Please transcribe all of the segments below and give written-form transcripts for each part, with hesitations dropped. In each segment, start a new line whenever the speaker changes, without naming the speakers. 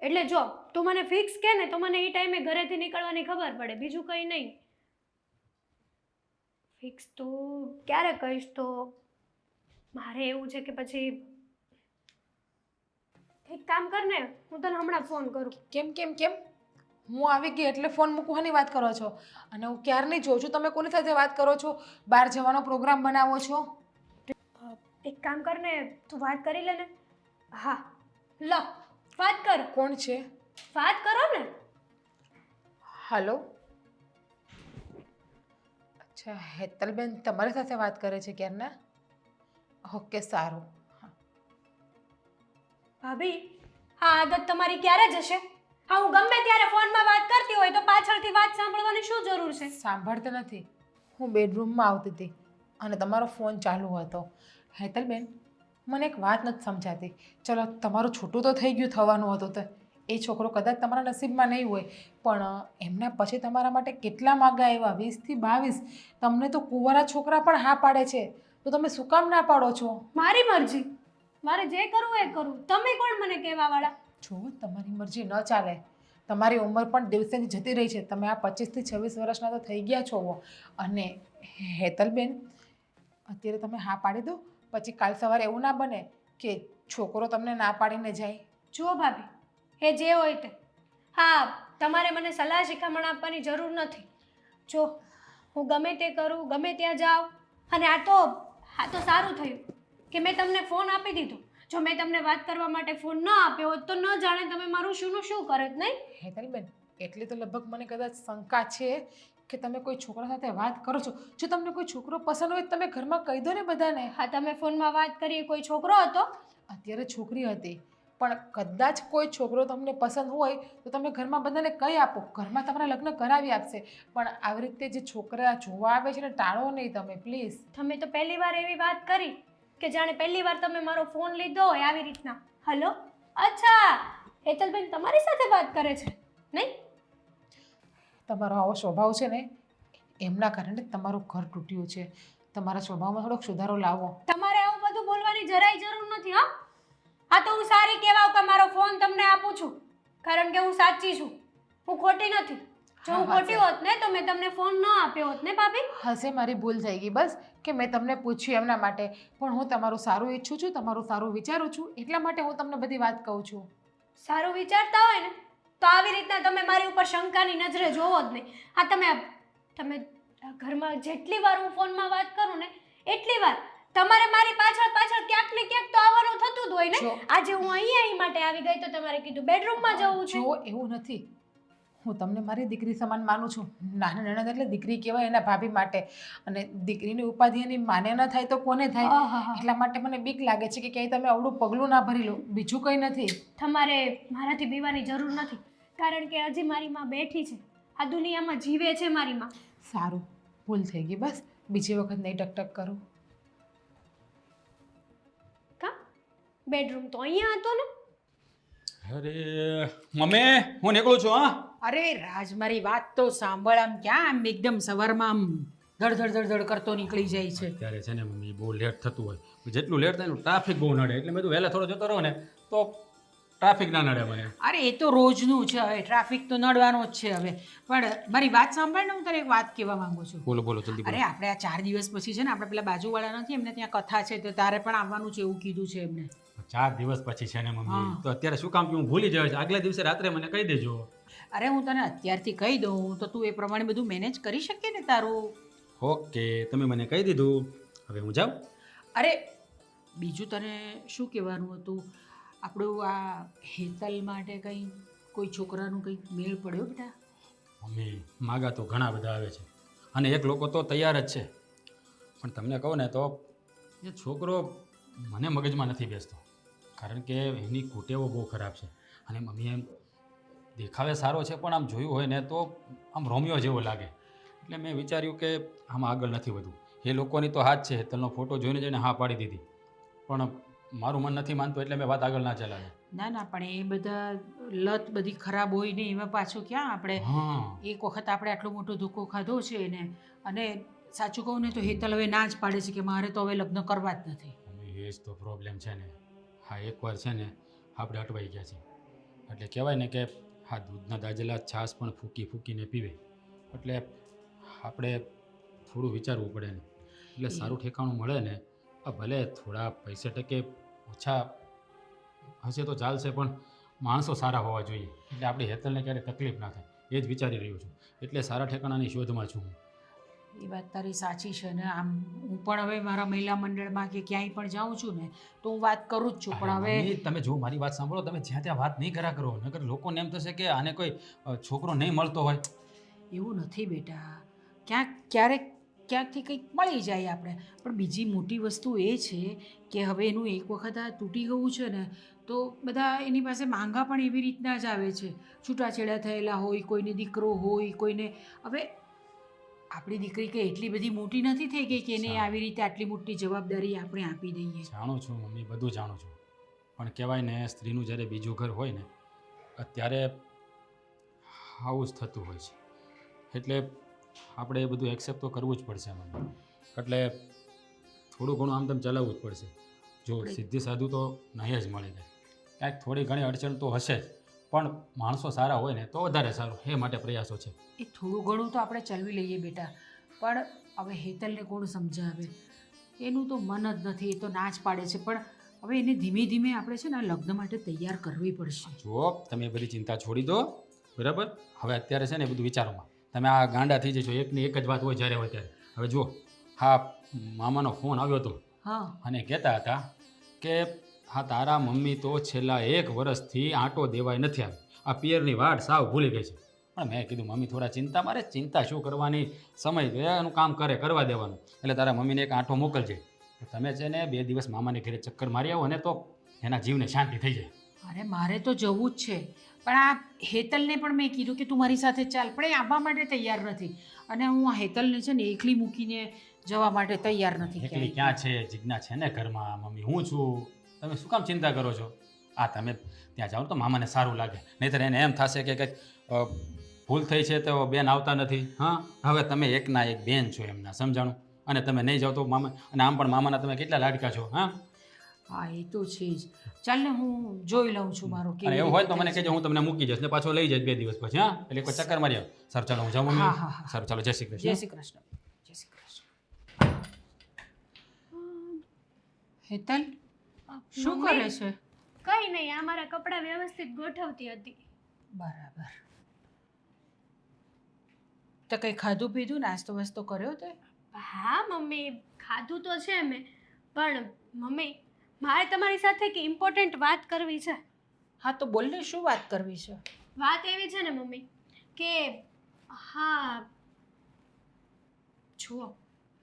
એટલે જો તું મને ફિક્સ કે ને તો મને એ ટાઈમે ઘરેથી નીકળવાની ખબર પડે, બીજું કંઈ નહીં. ફિક્સ તું ક્યારે કહીશ તો મારે એવું છે કે પછી એક કામ કર ને, હું તને હમણાં ફોન કરું.
કેમ કેમ કેમ હું આવી ગઈ એટલે ફોન મૂકવાની વાત કરો છો? અને હું ક્યારની જોઉં છું તમે કોની સાથે વાત કરો છો? બહાર જવાનો પ્રોગ્રામ બનાવો છો?
એક કામ કર ને, તું વાત કરી લે ને. હા લો વાત કર.
કોણ છે?
વાત કરો ને.
હલો. અચ્છા, હેતલબેન તમારી સાથે વાત કરે છે ક્યારના? ઓકે, સારું.
ભાભી, આ આદત તમારી ક્યારે જશે? હા, હું ગમે ત્યારે ફોનમાં વાત કરતી હોય તો પાછળથી વાત સાંભળવાની શું જરૂર છે?
સાંભળતી નથી. હું બેડરૂમમાં આવતી હતી અને તમારો ફોન ચાલુ હતો. હેતલબેન, મને એક વાત નથી સમજાતી. ચલો, તમારું છૂટું તો થઈ ગયું, થવાનું હતું તો એ છોકરો કદાચ તમારા નસીબમાં નહીં હોય, પણ એમના પછી તમારા માટે કેટલા માગા આવ્યા, 20 થી 22. તમને તો કુંવારા છોકરા પણ હા પાડે છે, તો તમે શું કામ ના પાડો છો?
મારી મરજી, મારે જે કરવું એ કરું. તમે કોણ મને કહેવા વાળા?
જો તમારી મરજી ન ચાલે. તમારી ઉંમર પણ દિવસેથી જતી રહી છે. તમે આ 25 થી 26 વર્ષના તો થઈ ગયા છો. અને હેતલબેન, અત્યારે તમે હા પાડી દો, પછી કાલ સવારે એવું ના બને કે છોકરો તમને ના પાડીને જાય.
જુઓ ભાભી, એ જે હોય તે. હા, તમારે મને સલાહ શિખામણ આપવાની જરૂર નથી. જો હું ગમે તે કરું, ગમે ત્યાં જાઉં, અને આ તો સારું થયું કે મેં તમને ફોન આપી દીધો. જો મેં તમને વાત કરવા માટે ફોન ન આપ્યો હોત તો ન જાણે તમે મારું શુંનું શું કરત, નહીં?
હેતલબેન, એટલી તો લગભગ મને કદાચ શંકા છે કે તમે કોઈ છોકરા સાથે વાત કરો છો. જો તમને કોઈ છોકરો પસંદ હોય તો તમે ઘરમાં કહી દો ને બધાને.
હા, તમે ફોનમાં વાત કરી, કોઈ છોકરો હતો?
અત્યારે છોકરી હતી, પણ કદાચ કોઈ છોકરો તમને પસંદ હોય તો તમે ઘરમાં બધાને કહી આપો. ઘરમાં તમારા લગ્ન કરાવી આપશે. પણ આવી રીતે જે છોકરા જોવા આવે છે ને, ટાળો નહીં તમે પ્લીઝ.
તમે તો પહેલી વાર એવી વાત કરી કે જાણે પહેલી વાર તમે મારો ફોન લીધો હોય આવી રીતના. હલો, અચ્છા, હેતલબેન તમારી સાથે વાત કરે છે, નહીં?
તમારો આવો સ્વભાવ છે ને, એમના કારણે તમારું ઘર તૂટ્યું છે. તમારા સ્વભાવમાં થોડોક સુધારો લાવો.
તમારે આવું બધું બોલવાની જરાય જરૂર નથી. હા, આ તો હું સારી કહેવાવ કે મારો ફોન તમને આપું છું, કારણ કે હું સાચી છું, હું ખોટી નથી. જો હું ખોટી હોત ને તો મેં તમને ફોન ન આપ્યો હોત ને ભાભી.
હશે, મારી ભૂલ થઈ ગઈ બસ, કે મેં તમને પૂછ્યું એમના માટે. પણ હું તમારું સારું ઈચ્છું છું, તમારું સારું વિચારું છું, એટલા માટે હું તમને બધી વાત કહું છું.
સારું વિચારતા હોય ને તો આવી રીતના તમે મારી ઉપર શંકાની નજરે જોવો જ નહીં. હા, તમે ઘરમાં જેટલી વાર હું ફોનમાં વાત કરું ને એટલી વાર તમારે મારી પાછળ પાછળ ક્યાંક ને ક્યાંક તો આવવાનું થતું જ હોય ને. આજે હું અહીંયા અહીં માટે આવી ગઈ તો તમારે કીધું બેડરૂમમાં જવું છે.
જો એવું નથી, હું તમને મારી દીકરી સમાન માનું છું. નાના નણંદ એટલે દીકરી કહેવાય એના ભાભી માટે. અને દીકરીની ઉપાધિ એની માને ન થાય તો કોને થાય? એટલા માટે મને બીક લાગે છે કે ક્યાંય તમે અવળું પગલું ના ભરી લો, બીજું કંઈ નથી.
તમારે મારાથી બીવાની જરૂર નથી, કારણ કે હજી મારી માં બેઠી છે, આ દુનિયામાં જીવે છે મારી માં.
સારું, ભૂલ થઈ ગઈ, બસ બીજી વખત નહીં ટકટક કરું.
કા બેડરૂમ તો અહીંયા હતો ને?
અરે મમ્મી, હું નીકળું છું. હા,
અરે રાજ, મારી વાત તો સાંભળ. આમ ક્યાં આમ એકદમ સવારમાં આમ ધડ ધડ ધડ ધડ કરતો નીકળી જાય છે?
ત્યારે છે ને મમ્મી, બહુ લેટ થતું હોય. જેટલું લેટ થાય ને ટ્રાફિક બહુ નડે, એટલે મેં તો વહેલા થોડો જતો રહો ને તો ટ્રાફિક ના નડે મને.
અરે એ તો રોજનું છે, હવે ટ્રાફિક તો નડવાનો જ છે. હવે પણ મારી વાત સાંભળ ને, હું તને એક વાત કહેવા માંગુ છું.
બોલો બોલો, જલ્દી બોલો.
અરે આપણે આ 4 દિવસ પછી છે ને, આપણે પેલા બાજુવાળા નથી, એમને ત્યાં કથા છે, તો તારે પણ આવવાનું છે એવું કીધું છે એમને.
4 દિવસ પછી છે ને મમ્મી, તો અત્યારે શું કામ કે હું ભૂલી જાય છે. આગલા દિવસે રાત્રે મને કહી દેજો.
અરે હું તને અત્યારથી કહી દઉં તો તું એ પ્રમાણે બધું મેનેજ કરી શકીએ ને તારું.
ઓકે, તમે મને કહી દીધું, હવે હું જાઉં.
અરે બીજું તને શું કહેવાનું હતું? આપણું આ હેતલ માટે કંઈ કોઈ છોકરાનું કંઈક મેળ પડ્યો બેટા?
મમ્મી, માગા તો ઘણા બધા આવે છે અને એક લોકો તો તૈયાર જ છે, પણ તમને કહું ને તો એ છોકરો મને મગજમાં નથી બેસતો, કારણ કે એની કુટેવો બહુ ખરાબ છે. અને મમ્મી, એમ દેખાવે સારો છે, પણ આમ જોયું હોય ને તો આમ રોમિયો જેવો લાગે. એટલે મેં વિચાર્યું કે આમાં આગળ નથી વધવું. એ લોકોની તો હાથ છે, હેતલનો ફોટો જોઈને જઈને હા પાડી દીધી, પણ મારું મન નથી માનતું, એટલે મેં વાત આગળ ના ચલાવી.
ના ના, પણ એ બધા લત બધી ખરાબ હોય ને, એમાં પાછું ક્યાં આપણે એક વખત આપણે આટલો મોટો ધોકો ખાધો છે એને. અને સાચું કહું ને તો હેતલ હવે ના જ પાડે છે કે મારે તો હવે લગ્ન કરવા જ નથી.
એ જ તો પ્રોબ્લેમ છે ને. હા, એકવાર છે ને આપણે અટવાઈ ગયા છે, એટલે કહેવાય ને કે હા દૂધના દાજેલા છાશ પણ ફૂંકી ફૂંકીને પીવે, એટલે આપણે થોડું વિચારવું પડે ને. એટલે સારું ઠેકાણું મળે ને, આ ભલે થોડા પૈસે ટકે ઓછા હશે તો ચાલશે, પણ માણસો સારા હોવા જોઈએ, એટલે આપણી હેતલને ક્યારેય તકલીફ ના થાય, એ જ વિચારી રહ્યો છું. એટલે સારા ઠેકાણાની શોધમાં છું હું.
એ વાત તારી સાચી છે ને. આમ હું પણ હવે મારા મહિલા મંડળમાં કે ક્યાંય પણ જાઉં છું ને તો હું વાત કરું જ છું, પણ હવે
મમ્મી, તમે જો મારી વાત સાંભળો, તમે જ્યાં ત્યાં વાત નહીં કર્યા કરો, નકર લોકોને એમ થશે કે આને કોઈ છોકરો નહીં મળતો હોય.
એવું નથી બેટા, ક્યાંકથી કંઈક મળી જાય આપણે. પણ બીજી મોટી વસ્તુ એ છે કે હવે એનું એક વખત આ તૂટી ગયું છે ને તો બધા એની પાસે માંગા પણ એવી રીતના જ આવે છે. છૂટાછેડા થયેલા હોય, કોઈને દીકરો હોય, કોઈને હવે આપણી દીકરી કંઈ એટલી બધી મોટી નથી થઈ ગઈ કે એને આવી રીતે આટલી મોટી જવાબદારી આપણે આપી દઈએ.
જાણું છું મમ્મી, બધું જાણું છું, પણ કહેવાય ને સ્ત્રીનું જ્યારે બીજું ઘર હોય ને અત્યારે આવું જ થતું હોય છે, એટલે આપણે એ બધું એક્સેપ્ટ તો કરવું જ પડશે મમ્મી. એટલે થોડું ઘણું આમ તેમ ચલાવવું જ પડશે. જો સીધી સાધું તો નહીં જ મળી જાય, કાંઈક થોડી ઘણી અડચણ તો હશે જ, પણ માણસો સારા હોય ને તો વધારે સારું, એ માટે પ્રયાસો છે.
એ થોડું ઘણું તો આપણે ચલવી લઈએ બેટા, પણ હવે હેતલને કોણ સમજાવે? એનું તો મન જ નથી, એ તો ના જ પાડે છે. પણ હવે એને ધીમે ધીમે આપણે છે ને લગ્ન માટે તૈયાર કરવી પડશે.
જો તમે એ બધી ચિંતા છોડી દો, બરાબર? હવે અત્યારે છે ને એ બધું વિચારોમાં તમે આ ગાંડા થઈ જશો. એકની એક જ વાત હોય જ્યારે હોય ત્યારે. હવે જુઓ, હા મામાનો ફોન આવ્યો હતો
હા,
અને કહેતા હતા કે હા તારા મમ્મી તો છેલ્લા 1 વર્ષથી આંટો દેવાય નથી આવી, આ પિયરની વાટ સાવ ભૂલી ગઈ છે. પણ મેં કીધું મમ્મી થોડા ચિંતા, મારે ચિંતા શું કરવાની, સમય એનું કામ કરવા દેવાનું. એટલે તારા મમ્મીને એક આંટો મોકલજે, તમે છે ને 2 દિવસ મામાને ઘરે ચક્કર મારી આવો ને તો એના જીવને શાંતિ થઈ જાય.
અરે મારે તો જવું જ છે, પણ આ હેતલને પણ મેં કીધું કે તું મારી સાથે ચાલ, પણ એ આવવા માટે તૈયાર નથી. અને હું આ હેતલને છે ને એકલી મૂકીને જવા માટે તૈયાર નથી.
એકલી ક્યાં છે, જીજ્ઞા છે ને ઘરમાં, મમ્મી હું છું, તમે શું કામ ચિંતા કરો છો? આ તમે ત્યાં જાઓ તો મામાને સારું લાગે, નહીંતર એને એમ થશે કે કંઈક ભૂલ થઈ છે તો બેન આવતા નથી. હા હવે તમે એકના એક બેન છો એમના, સમજાણું? અને તમે નહીં જાઓ તો મામા, અને આમ પણ મામાના તમે કેટલા લાડકા છો. હા
હા એ તો છે જ. ચાલ ને હું જોઈ લઉં છું મારું.
અને એવું હોય તો મને કહેજો, હું તમને મૂકી જઈશ ને પાછો લઈ જઈશ 2 દિવસ પછી. હા એટલે કોઈ ચક્કર મારી આવો. સારું ચાલો હું જાઉં મમ્મી.
હા, હા, હા.
સારું ચાલો, જય શ્રી કૃષ્ણ.
જય શ્રી કૃષ્ણ. જય શ્રી કૃષ્ણ. હેતલ શું કરે છે?
કંઈ નહીં, આ મારા કપડાં વ્યવસ્થિત ગોઠવતી હતી.
બરાબર. તો કંઈ ખાધું પીધું, નાસ્તો વાસ્તો કર્યો તે?
હા મમ્મી, ખાધું તો છે મેં, પણ મમ્મી મારે તમારી સાથે એક ઇમ્પોર્ટન્ટ વાત કરવી છે.
હા તો બોલ ને, શું વાત કરવી છે?
વાત એવી છે ને મમ્મી કે હા જુઓ,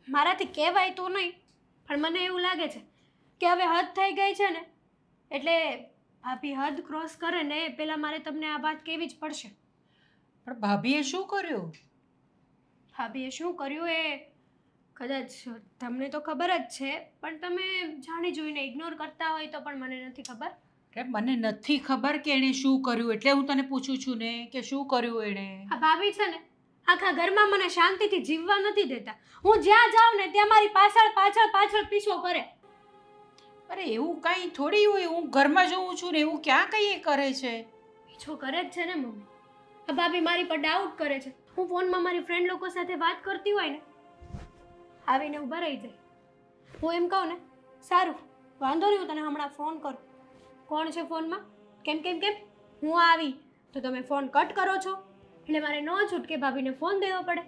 મારાથી કહેવાય તો નહીં, પણ મને એવું લાગે છે કે હવે હદ થઈ ગઈ છે ને, એટલે ભાભી હદ ક્રોસ કરે ને એ પહેલાં મારે તમને આ વાત કહેવી જ પડશે.
પણ ભાભીએ શું કર્યું?
ભાભીએ શું કર્યું એ કદાચ તમને તો ખબર જ છે, પણ તમે જાણી જોઈને ઇગ્નોર કરતા હોય તો પણ મને નથી ખબર.
કે મને નથી ખબર કે એણે શું કર્યું, એટલે હું તને પૂછું છું ને કે શું કર્યું એણે.
આ ભાભી છે ને આખા ઘરમાં મને શાંતિથી જીવવા નથી દેતા. હું જ્યાં જાઉં ને ત્યાં મારી પાછળ પાછળ પાછળ પીછો કરે.
અરે એવું કાંઈ થોડી હોય, હું ઘરમાં જોઉં છું ને એવું ક્યાં કંઈ એ કરે છે?
પીછો કરે જ છે ને મમ્મી. આ ભાભી મારી પર ડાઉટ કરે છે. હું ફોનમાં મારી ફ્રેન્ડ લોકો સાથે વાત કરતી હોય ને, આવીને ઊભા રહી જાય. હું એમ કહું ને, સારું વાંધો નહીં, હું તને હમણાં ફોન કરું. કોણ છે ફોનમાં? કેમ કેમ કેમ હું આવી તો તમે ફોન કટ કરો છો, એટલે મારે ન છૂટકે ભાભીને ફોન દેવો પડે.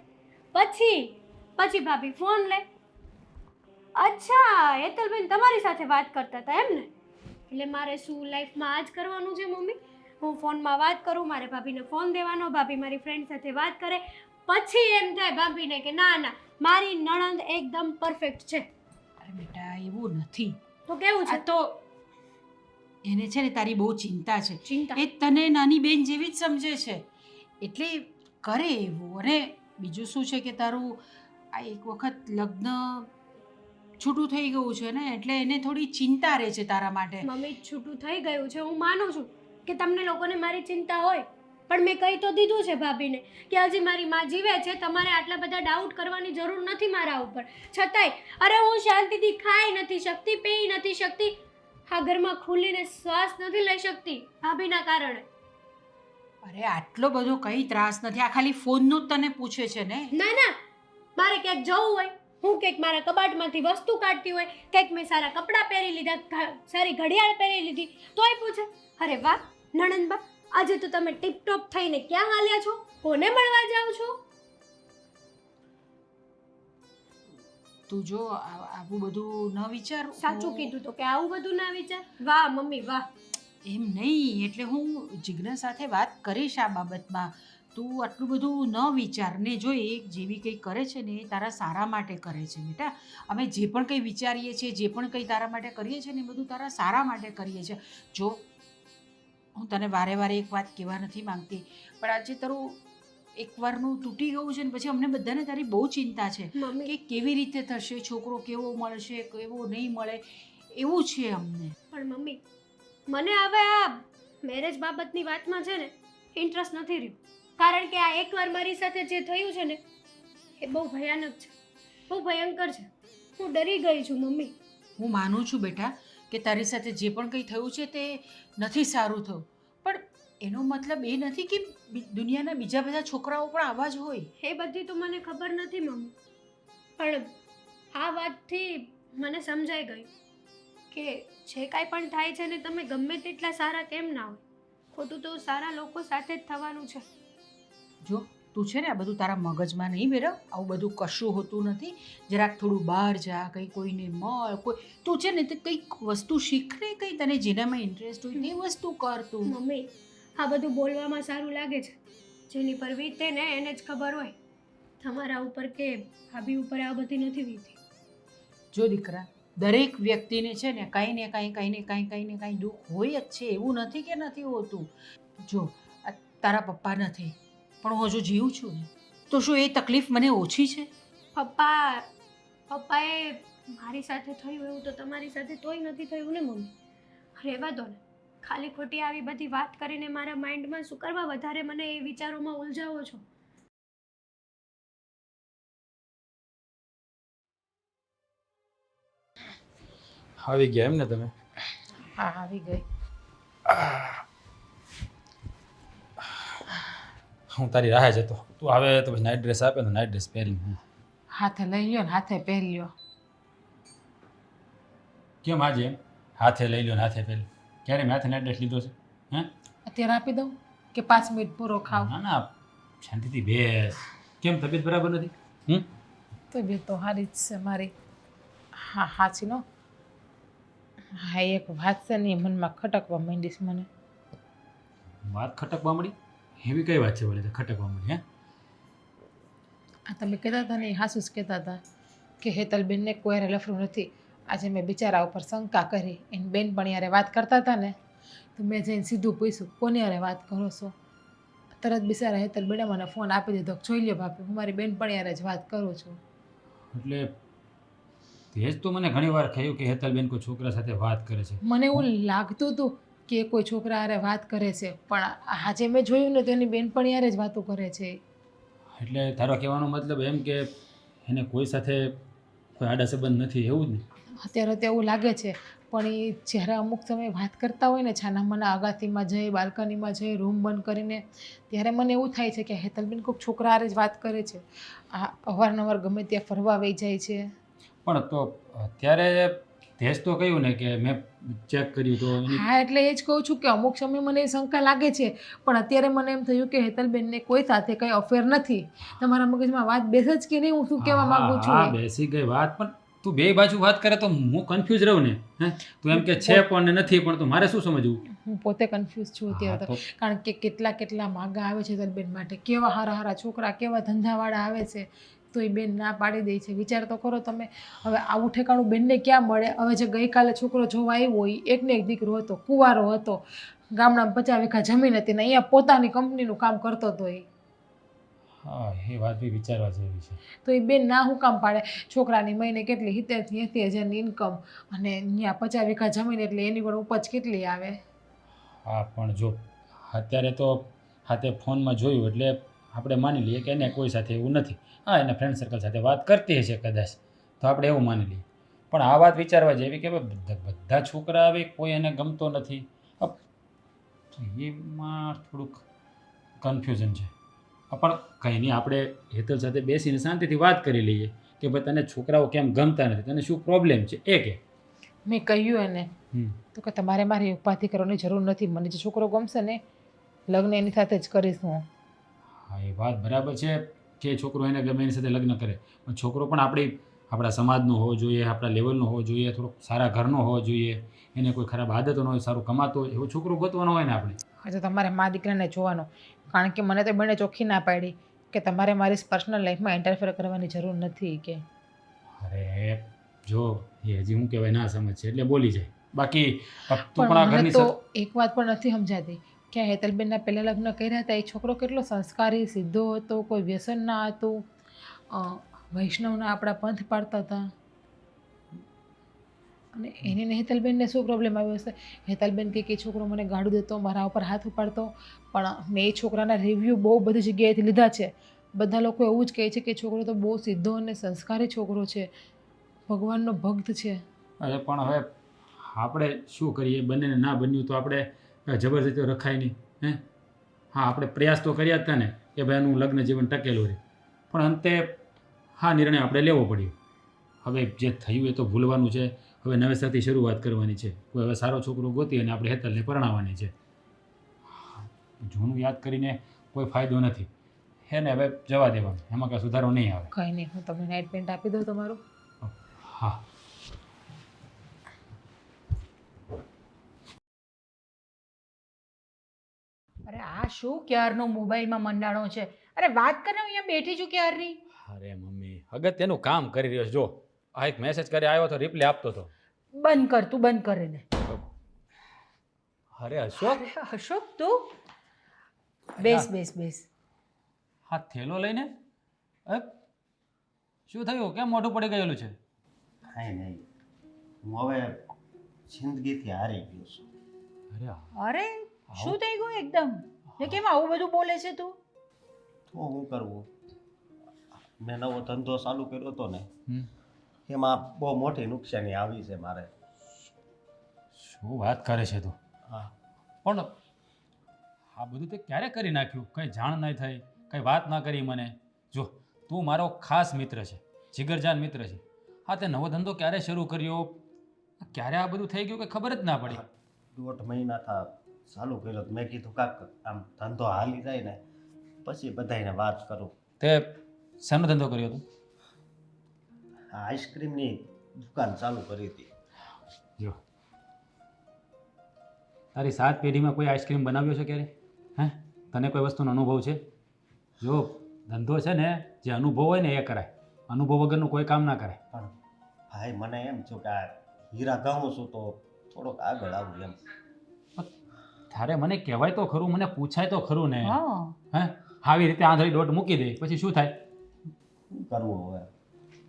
પછી ભાભી ફોન લે. અચ્છા હેતલબેન તમારી સાથે વાત કરતા હતા એમ ને? એટલે મારે શું લાઈફમાં આ જ કરવાનું છે મમ્મી? હું ફોનમાં વાત કરું, મારે ભાભીને ફોન દેવાનો, ભાભી મારી ફ્રેન્ડ સાથે વાત કરે, પછી એમ થાય ભાભીને કે ના ના મારી નણંદ એકદમ પરફેક્ટ છે.
અરે બેટા એવું નથી.
તો કેવું
આ
છે?
તો એને છે ને તારી બહુ ચિંતા છે.
ચિંતા?
એ તને નાની બેન જેવી જ સમજે છે, એટલે કરે એવું. અને બીજું શું છે કે તારું આ એક વખત લગ્ન છૂટું થઈ ગયું છે ને, એટલે એને થોડી ચિંતા રહે છે તારા માટે.
મમ્મી છૂટું થઈ ગયું છે, હું માનું છું કે તમને લોકોને મારી ચિંતા હોય, પણ મેં કહી તો દીધું છે ભાભીને કે હજી મારી માં જીવે છે, તમારે આટલા બધા ડાઉટ કરવાની જરૂર નથી મારા ઉપર. છતાંય અરે હું શાંતિથી ખાઈ નથી શકતી, પી નથી શકતી, આ ઘરમાં ખુલીને શ્વાસ નથી લઈ શકતી ભાભીના કારણે.
અરે આટલો બધો કંઈ ત્રાસ નથી, આ ખાલી ફોનનું જ તને પૂછે છે ને.
ના ના, મારે ક્યાંક જવું હોય, હું કંઈક મારા કબાટમાંથી વસ્તુ કાઢતી હોય, કંઈક મેં સારા કપડાં પહેરી લીધા, સારી ઘડિયાળ પહેરી લીધી, તોય પૂછે. અરે વાહ નણંદબા, આજે તો તમે ટીપટોપ થઈને ક્યાં હાલ્યા છો? કોને મળવા જાઓ છો?
તું જો આવું બધું ન વિચાર.
સાચું કીધું તો કે આવું બધું ના વિચાર. વાહ મમ્મી વાહ.
એમ નહીં, એટલે હું જીજ્ઞા સાથે વાત કરીશ આ બાબતમાં. તું આટલું બધું ન વિચાર ને. જો એ જેવી કંઈ કરે છે ને એ તારા સારા માટે કરે છે બેટા. અમે જે પણ કંઈ વિચારીએ છીએ, જે પણ કંઈ તારા માટે કરીએ છીએ ને એ બધું તારા સારા માટે કરીએ છીએ. જો હું તને વારે વારે એક વાત કહેવા નથી માંગતી, પણ આજે તારું એકવારનું તૂટી ગયું છે ને પછી અમને બધાને તારી બહુ ચિંતા છે
મમ્મી
કે કેવી રીતે થશે, છોકરો કેવો મળશે, કેવો નહીં મળે, એવું છે અમને.
પણ મમ્મી, મને હવે આ મેરેજ બાબતની વાતમાં છે ને ઇન્ટરેસ્ટ નથી રહ્યો. કારણ કે આ એકવાર મારી સાથે જે થયું છે ને એ બહુ ભયાનક છે, બહુ ભયંકર છે. હું ડરી ગઈ છું મમ્મી.
હું માનું છું બેટા કે તારી સાથે જે પણ કંઈ થયું છે તે નથી સારું થયું, પણ એનો મતલબ એ નથી કે દુનિયાના બીજા બધા છોકરાઓ પણ આવા જ હોય.
એ બધી તો મને ખબર નથી મમ્મી, પણ આ વાતથી મને સમજાઈ ગયું કે જે કાંઈ પણ થાય છે ને તમે ગમે તેટલા સારા કેમ ના હોય, ખોટું તો સારા લોકો સાથે જ થવાનું છે.
જો તું છે ને આ બધું તારા મગજમાં નહીં બેરવ, આવું બધું કશું હોતું નથી. જરાક થોડું બહાર જા, કંઈ કોઈને મળ, કોઈ તું છે ને તે કંઈક વસ્તુ શીખ ને, કંઈ તને જેનામાં ઇન્ટરેસ્ટ હોય તે વસ્તુ કર તું.
મમ્મી આ બધું બોલવામાં સારું લાગે છે, જેની પર વીતે ને એને જ ખબર હોય. તમારા ઉપર કે ભાભી ઉપર આ બધી નથી વીતી.
જો દીકરા, દરેક વ્યક્તિને છે ને કાંઈ ને કાંઈ દુઃખ હોય જ છે, એવું નથી કે નથી હોતું. જો આ તારા પપ્પા નથી પણ હું હજુ જીવું છું ને, તો શું એ તકલીફ મને ઓછી છે?
પપ્પાએ મારી સાથે થયું એવું તો તમારી સાથે તોય નથી થયું ને મમ્મી. રહેવા દો ને, ખાલી ખોટી આવી બધી વાત કરીને મારા માઇન્ડમાં શું કરવા વધારે મને એ વિચારોમાં ઉલઝાવો છો?
આવી ગયા એમ ને તમે?
હા આવી ગઈ.
હું તારી રાહ જતો. તું આવે તો પછી નાઇટ ડ્રેસ આપે તો નાઇટ ડ્રેસ પહેરીને હું.
હાથે લઈ લ્યો ને હાથે પહેરી લ્યો.
કેમ આજે એમ હાથે લઈ લો ને હાથે પહેરી? ક્યારે મેં હાથે નાઇટ ડ્રેસ લીધો છે? હે?
અત્યારે આપી દઉં કે 5 મિનિટ પૂરો ખાવ?
ના ના, શાંતિથી બેસ. કેમ તબિયત બરાબર નથી?
તબિયત તો સારી જ છે મારી. હા સાચી નો. હા એક વાત છે ને એ મનમાં ખટકવા માંડીશ મને.
વાત ખટકવા મળી? એવી કઈ વાત છે વળી ખટકવા મળી? હે?
આ તમે કહેતા હતા ને એ હાસુ જ કહેતા હતા કે હેતલબેનને કોઈ લફરું નથી. આજે મેં બિચારા ઉપર શંકા કરી, એની બેનપણી યારે વાત કરતા હતા ને તો મેં જઈને સીધું પૂછ્યું કોની યારે વાત કરો છો? તરત બિચારા હેતલબેને મને ફોન આપી દીધો, જોઈ લ્યો ભાભી હું મારી બેનપણી યારે જ વાત કરું છું.
એટલે તે જ તો મને ઘણી વાર કહ્યું કે હેતલબેન કોઈ છોકરા સાથે વાત કરે છે.
મને એવું લાગતું હતું કે કોઈ છોકરા હારે વાત કરે છે, પણ આજે મેં જોયું ને તો એની બેનપણી યારે જ વાતો કરે છે.
એટલે તારો કહેવાનો મતલબ એમ કે એને કોઈ સાથે કોઈ આડા સંબંધ નથી, એવું જ ને?
અત્યારે તો એવું લાગે છે, પણ એ જ્યારે અમુક સમયે વાત કરતા હોય ને છાના માના અગાસીમાં જઈ, બાલ્કનીમાં જઈ, રૂમ બંધ કરીને, ત્યારે મને એવું થાય છે કે હેતલબેન કોઈક છોકરા હારે જ વાત કરે છે. આ અવારનવાર ગમે ત્યાં ફરવા વહી જાય છે.
પણ તો અત્યારે તેજ તો કહ્યું ને કે મેં ચેક કર્યું તો
હા એટલે એ જ કહું છું કે અમુક સમય મને એ શંકા લાગે છે, પણ અત્યારે મને એમ થયું કે હેતલબેનને કોઈ સાથે કંઈ અફેર નથી. તમારા મગજમાં વાત બેસે જ કે નહીં હું શું કહેવા માંગુ છું?
હા બેસી ગઈ વાત, પણ તું બે બાજુ વાત કરે તો હું કન્ફ્યુઝ રહું ને. હે તું એમ કે છે પણ નથી, પણ તો મારે શું સમજવું?
હું પોતે કન્ફ્યુઝ છું અત્યારે તો, કારણ કે કેટલા માગા આવે છે હેતલબેન માટે, કેવા હારા છોકરા, કેવા ધંધાવાળા આવે છે, તો એ બેન ના પાડી દે છે. વિચાર તો કરો તમે. હવે આવું ઠેકાણું બેનને ક્યાં મળે? હવે જે ગઈકાલે છોકરો જોવા આવ્યો હોય, એકને એક દીકરો હતો, કુંવારો હતો, ગામડામાં 50 વીઘા જમીન હતી ને અહીંયા પોતાની કંપનીનું કામ કરતો હતો.
હા એ વાત બી વિચારવા જેવી છે.
તો એ બેન ના હું કામ પાડે? છોકરાની મહિને કેટલી 70,000-80,000ની ઇન્કમ, અને અહીંયા 50 વીઘા જમીન એટલે એની પણ ઉપજ કેટલી આવે?
હા પણ જો અત્યારે તો હાથે ફોનમાં જોયું એટલે આપણે માની લઈએ કે એને કોઈ સાથે એવું નથી. હા એના ફ્રેન્ડ સર્કલ સાથે વાત કરતી હશે કદાચ, તો આપણે એવું માની લઈએ. પણ આ વાત વિચારવા જેવી કે બધા છોકરા આવે કોઈ એને ગમતો નથી, એમાં થોડુંક કન્ફ્યુઝન છે. પણ કંઈ નહીં, આપણે હેતલ સાથે બેસીને શાંતિથી વાત કરી લઈએ કે ભાઈ તને છોકરાઓ કેમ ગમતા નથી, તને શું પ્રોબ્લેમ છે એ કે.
મેં કહ્યું એને
હમ.
તો કે તમારે મારી ઉપાધિ કરવાની જરૂર નથી. મને જે છોકરો ગમશે ને લગ્ન એની સાથે જ કરીશ હું.
હા, એ વાત બરાબર છે કે છોકરો એને ગમે એની સાથે લગ્ન કરે, પણ છોકરો પણ આપણા સમાજનો હોવો જોઈએ, આપણા લેવલનો હોવો જોઈએ, થોડોક સારા ઘરનો હોવો જોઈએ, એને કોઈ ખરાબ આદતો ન હોય, સારું કમાતો હોય એવો છોકરો ગોતવાનો હોય ને આપણે.
હજુ તમારે મા દીકરાને જોવાનો, કારણ કે મને તો બંને ચોખ્ખી ના પાડી કે તમારે મારી પર્સનલ લાઈફમાં ઇન્ટરફેર કરવાની જરૂર નથી કે.
અરે જો એ હજી હું કહેવાય ના સમજ છે એટલે બોલી જાય, બાકી તું પણ આ
પણ મને
ઘરની
તો એક વાત પણ નથી સમજાતી કે હેતલબેનના પહેલાં લગ્ન કર્યા હતા એ છોકરો કેટલો સંસ્કારી સીધો હતો, કોઈ વ્યસન ના હતું, વૈષ્ણવના આપણા પંથ પાડતા હતા. અને એને ને હેતલબેનને શું પ્રોબ્લેમ આવ્યો હશે? હેતલબેન કે છોકરો મને ગાળું દેતો, મારા ઉપર હાથ ઉપાડતો, પણ મેં એ છોકરાના રિવ્યૂ બહુ બધી જગ્યાએથી લીધા છે. બધા લોકો એવું જ કહે છે કે છોકરો તો બહુ સીધો અને સંસ્કારી છોકરો છે, ભગવાનનો ભક્ત છે.
અરે પણ હવે આપણે શું કરીએ, બંનેને ના બન્યું તો આપણે જબરજસ્તી રખાય નહીં. હે હા, આપણે પ્રયાસ તો કર્યા જ હતા ને કે ભાઈ એનું લગ્ન જીવન ટકેલું રહે, પણ અંતે હા નિર્ણય આપણે લેવો પડ્યો. હવે જે થયું એ તો ભૂલવાનું છે, હવે નવેસરથી શરૂઆત કરવાની છે. કોઈ હવે સારો છોકરો ગોતી અને આપણે હેતલને પરણાવવાની છે. જૂનું યાદ કરીને કોઈ ફાયદો નથી, હે ને? હવે જવા દેવાનું, એમાં કાંઈ સુધારો નહીં આવે.
કંઈ નહીં, હું તમને નાઇટ પેન્ટ આપી દઉં તમારું.
હા.
અરે આ શું ક્યારનો મોબાઈલમાં મંડાણો છે? અરે વાત કરે, હું અહીંયા બેઠી છું ક્યારની.
અરે મમ્મી, અગત્યનું કામ કરી રહ્યો છે. જો આ એક મેસેજ કરી આવ્યો તો રિપ્લે આપતો હતો.
બંધ કર, તું બંધ કરે ને.
અરે અશોક,
અરે અશોક, તું બેસ બેસ બેસ.
હા થેલો લઈને શું થયું? કેમ મોઢું પડી ગયેલું છે?
કાંઈ નહીં, હું હવે જિંદગીથી હારી ગયો છું.
અરે
અરે શું થઈ ગયું એકદમ? ને કેમ આવું બધું બોલે છે તું?
તો શું કરવું, મેં નવો ધંધો ચાલુ કર્યો હતો ને
હમ.
એમાં બહુ મોટી નુકસાની આવી છે મારે.
શું વાત કરે છે તું?
હા,
પણ આ બધું તે ક્યારે કરી નાખ્યું? કંઈ જાણ નહીં થઈ, કંઈ વાત ના કરી મને. જો તું મારો ખાસ મિત્ર છે, જીગરજાન મિત્ર છે. હા, તે નવો ધંધો ક્યારે શરૂ કર્યો, ક્યારે આ બધું થઈ ગયું કે ખબર જ ના પડી.
1.5 મહિના થા ચાલુ કર્યો તો મેં કીધું કાંક આમ ધંધો હાલી જાય ને પછી બધાને વાત કરું.
તે શાનો ધંધો કર્યો હતો?
આ આઈસ્ક્રીમની દુકાન ચાલુ કરી હતી.
જો તારી 7 પેઢીમાં કોઈ આઈસ્ક્રીમ બનાવ્યો છે ક્યારે? હે, તને કોઈ વસ્તુનો અનુભવ છે? જો ધંધો છે ને, જે અનુભવ હોય ને એ કરાય, અનુભવ વગરનું કોઈ કામ ના કરાય.
પણ ભાઈ મને એમ થયું કે આ હીરા ગાઉં છું તો થોડોક આગળ આવું એમ.
તારે મને કહેવાય તો ખરું, મને પૂછાય તો ખરું ને.
હા,
હે, આવી રીતે આંધળી દોટ મૂકી દે પછી શું થાય?
શું કરવું હવે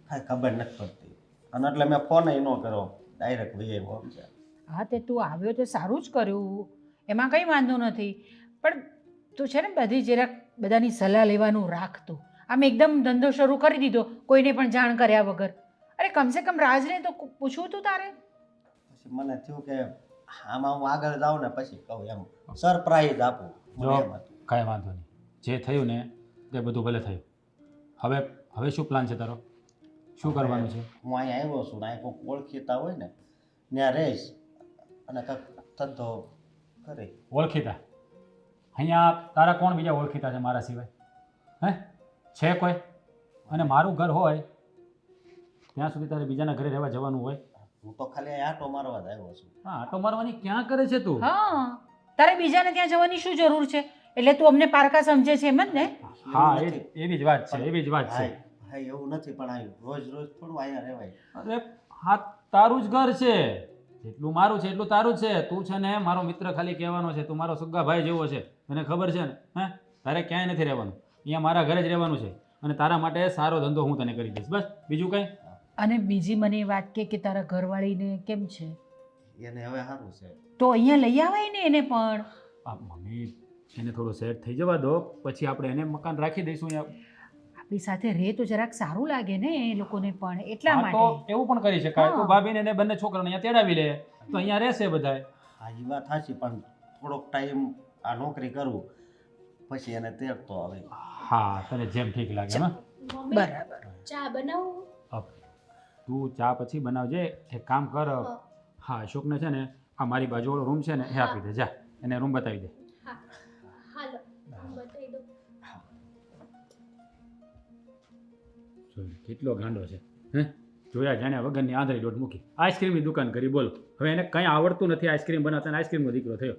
કાંઈ ખબર નથી પડતી. અને એટલે મેં ફોન ન કર્યો, ડાયરેક્ટ વી આવ્યો છે.
હા તે તું આવ્યો તો સારું જ કર્યું, એમાં કંઈ વાંધો નથી. પણ તું છે ને બધી જરાક બધાની સલાહ લેવાનું રાખતું. આમ એકદમ ધંધો શરૂ કરી દીધો કોઈને પણ જાણ કર્યા વગર. અરે કમસે કમ રાજને તો પૂછવું તું તારે.
પછી મને થયું કે આમાં હું આગળ જાઉં ને પછી કહું એમ સરપ્રાઈઝ આપું. મને એમ હતું.
કાંઈ વાંધો નહીં, જે થયું ને તે બધું ભલે થયું. હવે શું પ્લાન છે તારો? શું કરવાનું છે?
હું અહીંયા આવ્યો છું ને અહીંયા કોઈક ઓળખીતા હોય ને ત્યાં રહીશ અને કાંઈક ધંધો કરી.
ઓળખીતા? અહીંયા તારા કોણ બીજા ઓળખીતા છે મારા સિવાય? હે, છે કોઈ? અને મારું ઘર હોય ત્યાં સુધી તારે બીજાના ઘરે રહેવા જવાનું હોય?
હું તો ખાલી અહીંયા આંટો મારવા જ આવ્યો છું.
હા, આટો મારવાની ક્યાં કરે છે તું?
હા, તારે બીજાને ત્યાં જવાની શું જરૂર છે? એટલે તું અમને પારકા સમજે છે એમ જ ને?
હા, એવી જ વાત છે, એવી જ વાત છે.
ભાઈ એવું નથી, પણ આ રોજ રોજ થોડું અહીંયા રહેવાય.
અરે હા, તારું જ ઘર છે, જેટલું મારું છે એટલું તારું જ છે. તું છે ને મારો મિત્ર ખાલી કહેવાનો છે, તું મારો સગા ભાઈ જેવો છે, તને ખબર છે ને? હે, તારે ક્યાંય નથી રહેવાનું, અહીંયા મારા ઘરે જ રહેવાનું છે. અને તારા માટે સારો ધંધો હું તને કરી દઈશ, બસ બીજું કંઈ.
અને બીજી મને વાત કે તારા ઘરવાળીને કેમ છે?
એને હવે સારું છે.
તો અહીંયા લઈ આવાય ને એને પણ.
મમ્મી, એને થોડું સેટ થઈ જવા દો, પછી આપણે એને મકાન રાખી દઈશું અહીંયા.
આપણી સાથે રહે તો જરાક સારું લાગે ને એ લોકોને પણ, એટલા
હા,
માટે.
તો એવું પણ કરી શકાય.
હા.
તો ભાભીને ને બંને છોકરાને અહીંયા તેડાવી લે તો અહીંયા રહેશે બધાય.
હા એ વાત સાચી, પણ થોડોક ટાઈમ આ નોકરી કરું પછી એને તેડતો આવે.
હા તને જેમ ઠીક લાગે હા
મમ્મી
બરાબર.
ચા બનાવું?
તું ચા પછી બનાવજે. એક કામ કર, હા અશોકને છે ને આ મારી બાજુવાળો રૂમ છે ને એ આપી દે, જા એને રૂમ બતાવી દે.
હા હાલો બતાવી દો.
જોયું, કેટલો ગાંડો છે હે. જોયા જાણ્યા વગરની આંધળી દોઢ મૂકી આઈસ્ક્રીમની દુકાન કરી. બોલો હવે એને કંઈ આવડતું નથી આઈસ્ક્રીમ બનાવતા, આઈસ્ક્રીમનો દીકરો થયો.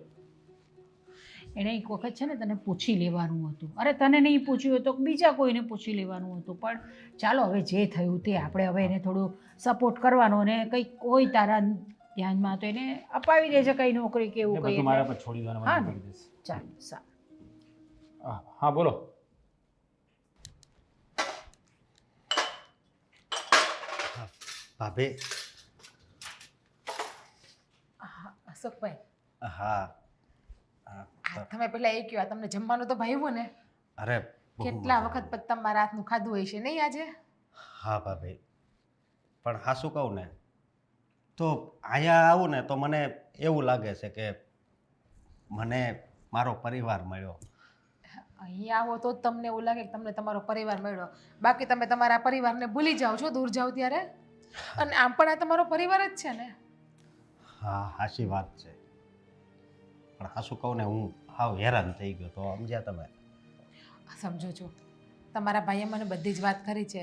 એણે એક વખત છે ને તને પૂછી લેવાનું હતું. અરે તને નહીં પૂછ્યું હોય તો બીજા કોઈને પૂછી લેવાનું હતું. પણ ચાલો હવે જે થયું તે આપણે હવે એને થોડું સપોર્ટ કરવાનો, અને કંઈક કોઈ તારા ધ્યાનમાં તો એને અપાવી દેજે કંઈ નોકરી કે એવું
એ
કંઈ.
બધું મારા પર છોડી દેવાનું
હા
મને
ને?
કરી દેશે.
ચાલો સારું.
હા બોલો.
ભાભી.
હા અશોકભાઈ,
હા.
તમે પેલા એ કહ્યું, આ તમને જમવાનું તો ભાવ્યું ને?
અરે બહુ
કેટલા
મજા
વખત પછી તમારા હાથનું ખાધું હોય છે નહીં આજે?
હા ભાભી, પણ હા શું કહું ને, તો અહીંયા આવું ને તો મને એવું લાગે છે કે મને મારો પરિવાર મળ્યો.
અહીંયા આવો તો જ તમને એવું લાગે કે તમને તમારો પરિવાર મળ્યો. બાકી તમે તમારા પરિવારને ભૂલી જાઓ છો દૂર જાઓ ત્યારે. અને આમ પણ આ તમારો પરિવાર જ છે ને.
હા સાચી વાત છે, પણ હા શું કહું ને હું હાવ હેરાન થઈ ગયો તો સમજ્યા તમે.
સમજો છો, તમારા ભાઈએ મને બધી જ વાત કરી છે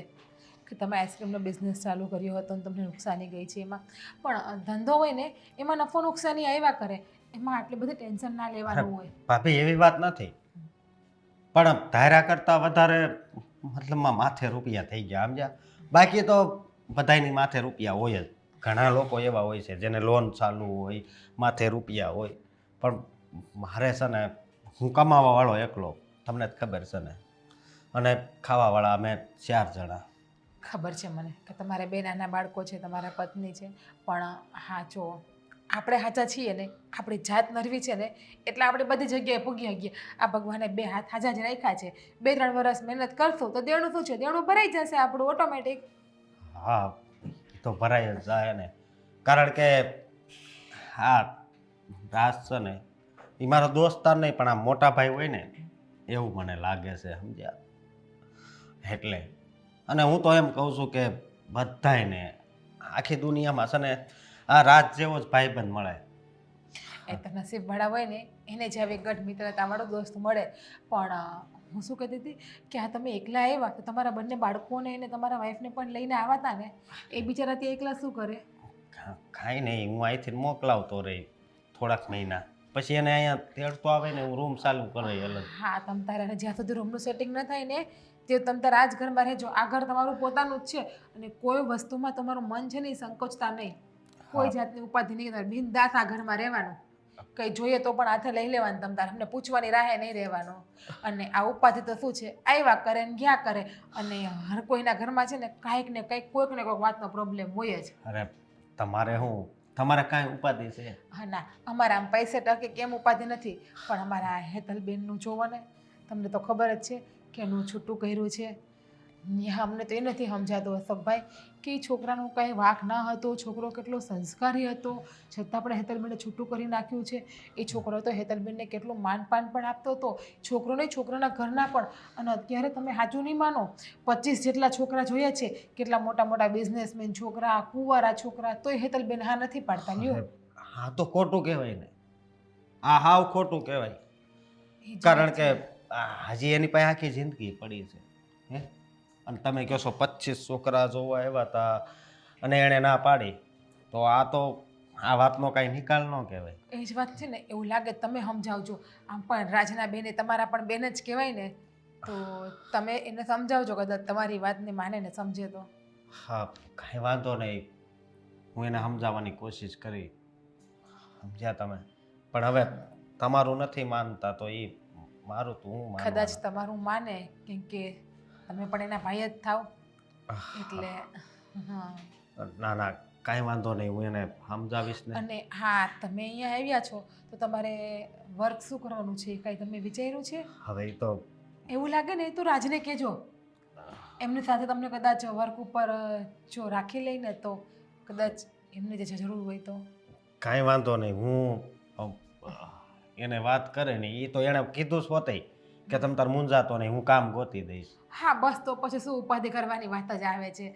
કે તમે આઈસ્ક્રીમનો બિઝનેસ ચાલુ કર્યો હતો અને તમને નુકસાની ગઈ છે એમાં. પણ ધંધો હોય ને એમાં નફો નુકસાની આવ્યા કરે, એમાં આટલી બધી ટેન્શન ના લેવાનું હોય.
ભાભી એવી વાત નથી, પણ ધાર્યા કરતાં વધારે મતલબમાં માથે રૂપિયા થઈ ગયા સમજ્યા. બાકી તો બધાયની માથે રૂપિયા હોય જ. ઘણા લોકો એવા હોય છે જેને લોન ચાલુ હોય, માથે રૂપિયા હોય, પણ મારે છે ને હું કમાવાવાળો એકલો, તમને જ ખબર છે ને, અને ખાવાવાળા અમે 4 જણા.
ખબર છે મને કે તમારે બે નાના બાળકો છે, તમારા પત્ની છે, પણ હા જો આપણે સાચા છીએ ને, આપણી જાત નરવી છે ને, એટલે આપણે બધી જગ્યાએ પૂગી શકીએ. આ ભગવાને 2 હાથ હાજા જ રાખ્યા છે. 2-3 વર્ષ મહેનત કરશું તો દેણું શું છે, દેણું ભરાઈ જશે આપણું ઓટોમેટિક.
હા એ તો ભરાય જ જાય ને, કારણ કે હા રાસ છે ને એ મારો દોસ્તાર નહીં પણ આ મોટા ભાઈ હોય ને એવું મને લાગે છે સમજ્યા. એટલે અને હું તો એમ કહું છું કે બધાયને આખી દુનિયામાં છે ને આ રાજ જેવો જ ભાઈબંધ મળે.
એ તો નસીબવાળા હોય ને એને જ આવી ગઢ મિત્રતાવાળો દોસ્ત મળે. પણ હું શું કહેતી હતી કે આ તમે એકલા આવ્યા તો તમારા બંને બાળકોને અને તમારા વાઈફને પણ લઈને આવ્યા હતા ને, એ બિચારા ત્યાં એકલા શું કરે?
કાંઈ નહીં, હું અહીંથી મોકલાવતો રહી થોડાક મહિના, પછી એને અહીંયા તેડતો આવે ને હું રૂમ ચાલુ કરી અલગ.
હા તમ તારે જ્યાં સુધી રૂમનું સેટિંગ ન થાય ને તે તમ તારે આ જ ઘરમાં રહેજો. આ ઘર તમારું પોતાનું જ છે અને કોઈ વસ્તુમાં તમારું મન છે ને એ સંકોચતા નહીં. કોઈ જાતની ઉપાધિ નહીં કરવાની, બિનદાસ આ ઘરમાં રહેવાનું. કંઈ જોઈએ તો પણ હાથે લઈ લેવાનું, તમ તારે અમને પૂછવાની રાહે નહીં રહેવાનું. અને આ ઉપાધિ તો શું છે, આવ્યા કરે ને ગયા કરે. અને હર કોઈના ઘરમાં છે ને કાંઈક ને કંઈક કોઈક ને કોઈક વાતનો પ્રોબ્લેમ હોય જ.
અરે તમારે શું, તમારે કાંઈ ઉપાધિ છે?
હા ના, અમારા આમ પૈસે ટકે કેમ ઉપાધિ નથી, પણ અમારા હેતલબેનનું જોવો ને, તમને તો ખબર જ છે કે એનું છૂટું કર્યું છે. અમને તો એ નથી સમજાતું અશોકભાઈ કે એ છોકરાનો કાંઈ વાંક ના હતો, છોકરો કેટલો સંસ્કારી હતો, છતાં પણ હેતલબેને છૂટું કરી નાખ્યું છે. એ છોકરો તો હેતલબેનને કેટલું માનપાન પણ આપતો હતો, છોકરો નહીં છોકરાના ઘરના પણ. અને અત્યારે તમે સાચું નહીં માનો, 25 જેટલા છોકરા જોયા છે, કેટલા મોટા મોટા બિઝનેસમેન છોકરા, કુંવારા છોકરા, તોય હેતલબેન હા નથી પાડતા. લ્યો
હા તો ખોટું કહેવાય ને, આ હાવ ખોટું કહેવાય. કારણ કે હજી એની પાસે આખી જિંદગી પડી છે હે, અને તમે કહો છો 25 છોકરા જોવા આવ્યા હતા અને એણે ના પાડી, તો આ વાતનો કાંઈ નિકાલ ન કહેવાય.
એ જ વાત છે ને, એવું લાગે તમે સમજાવજો. આમ પણ રાજના બેને તમારા પણ બેન જ કહેવાય ને, તો તમે એને સમજાવજો, કદાચ તમારી વાતને માને ને સમજે તો.
હા કાંઈ વાંધો નહીં, હું એને સમજાવવાની કોશિશ કરી, સમજ્યા તમે. પણ હવે તમારું નથી માનતા તો એ મારું તો હું માનવાનું.
કદાચ તમારું માને, કેમ કે તમે પણ એના ભાઈ જ થાવ એટલે. હા
ના ના કાંઈ વાંધો નહીં, હું એને સમજાવીશ ને.
અને હા તમે અહીંયા આવ્યા છો તો તમારે વર્ક શું કરવાનું છે, કાંઈ તમે વિચાર્યું છે?
હવે એ તો
એવું લાગે ને તો રાજને કહેજો, એમની સાથે તમને કદાચ વર્ક ઉપર જો રાખી લઈને તો કદાચ એમને જે જરૂર હોય તો.
કાંઈ વાંધો નહીં, હું એને વાત કરે ને એ તો એણે કીધું સ્વતઃ કે તમે તાર મૂંઝાતો નહીં, હું કામ ગોતી દઈશ.
હા બસ તો પછી શું ઉપાધિ કરવાની વાત જ આવે છે.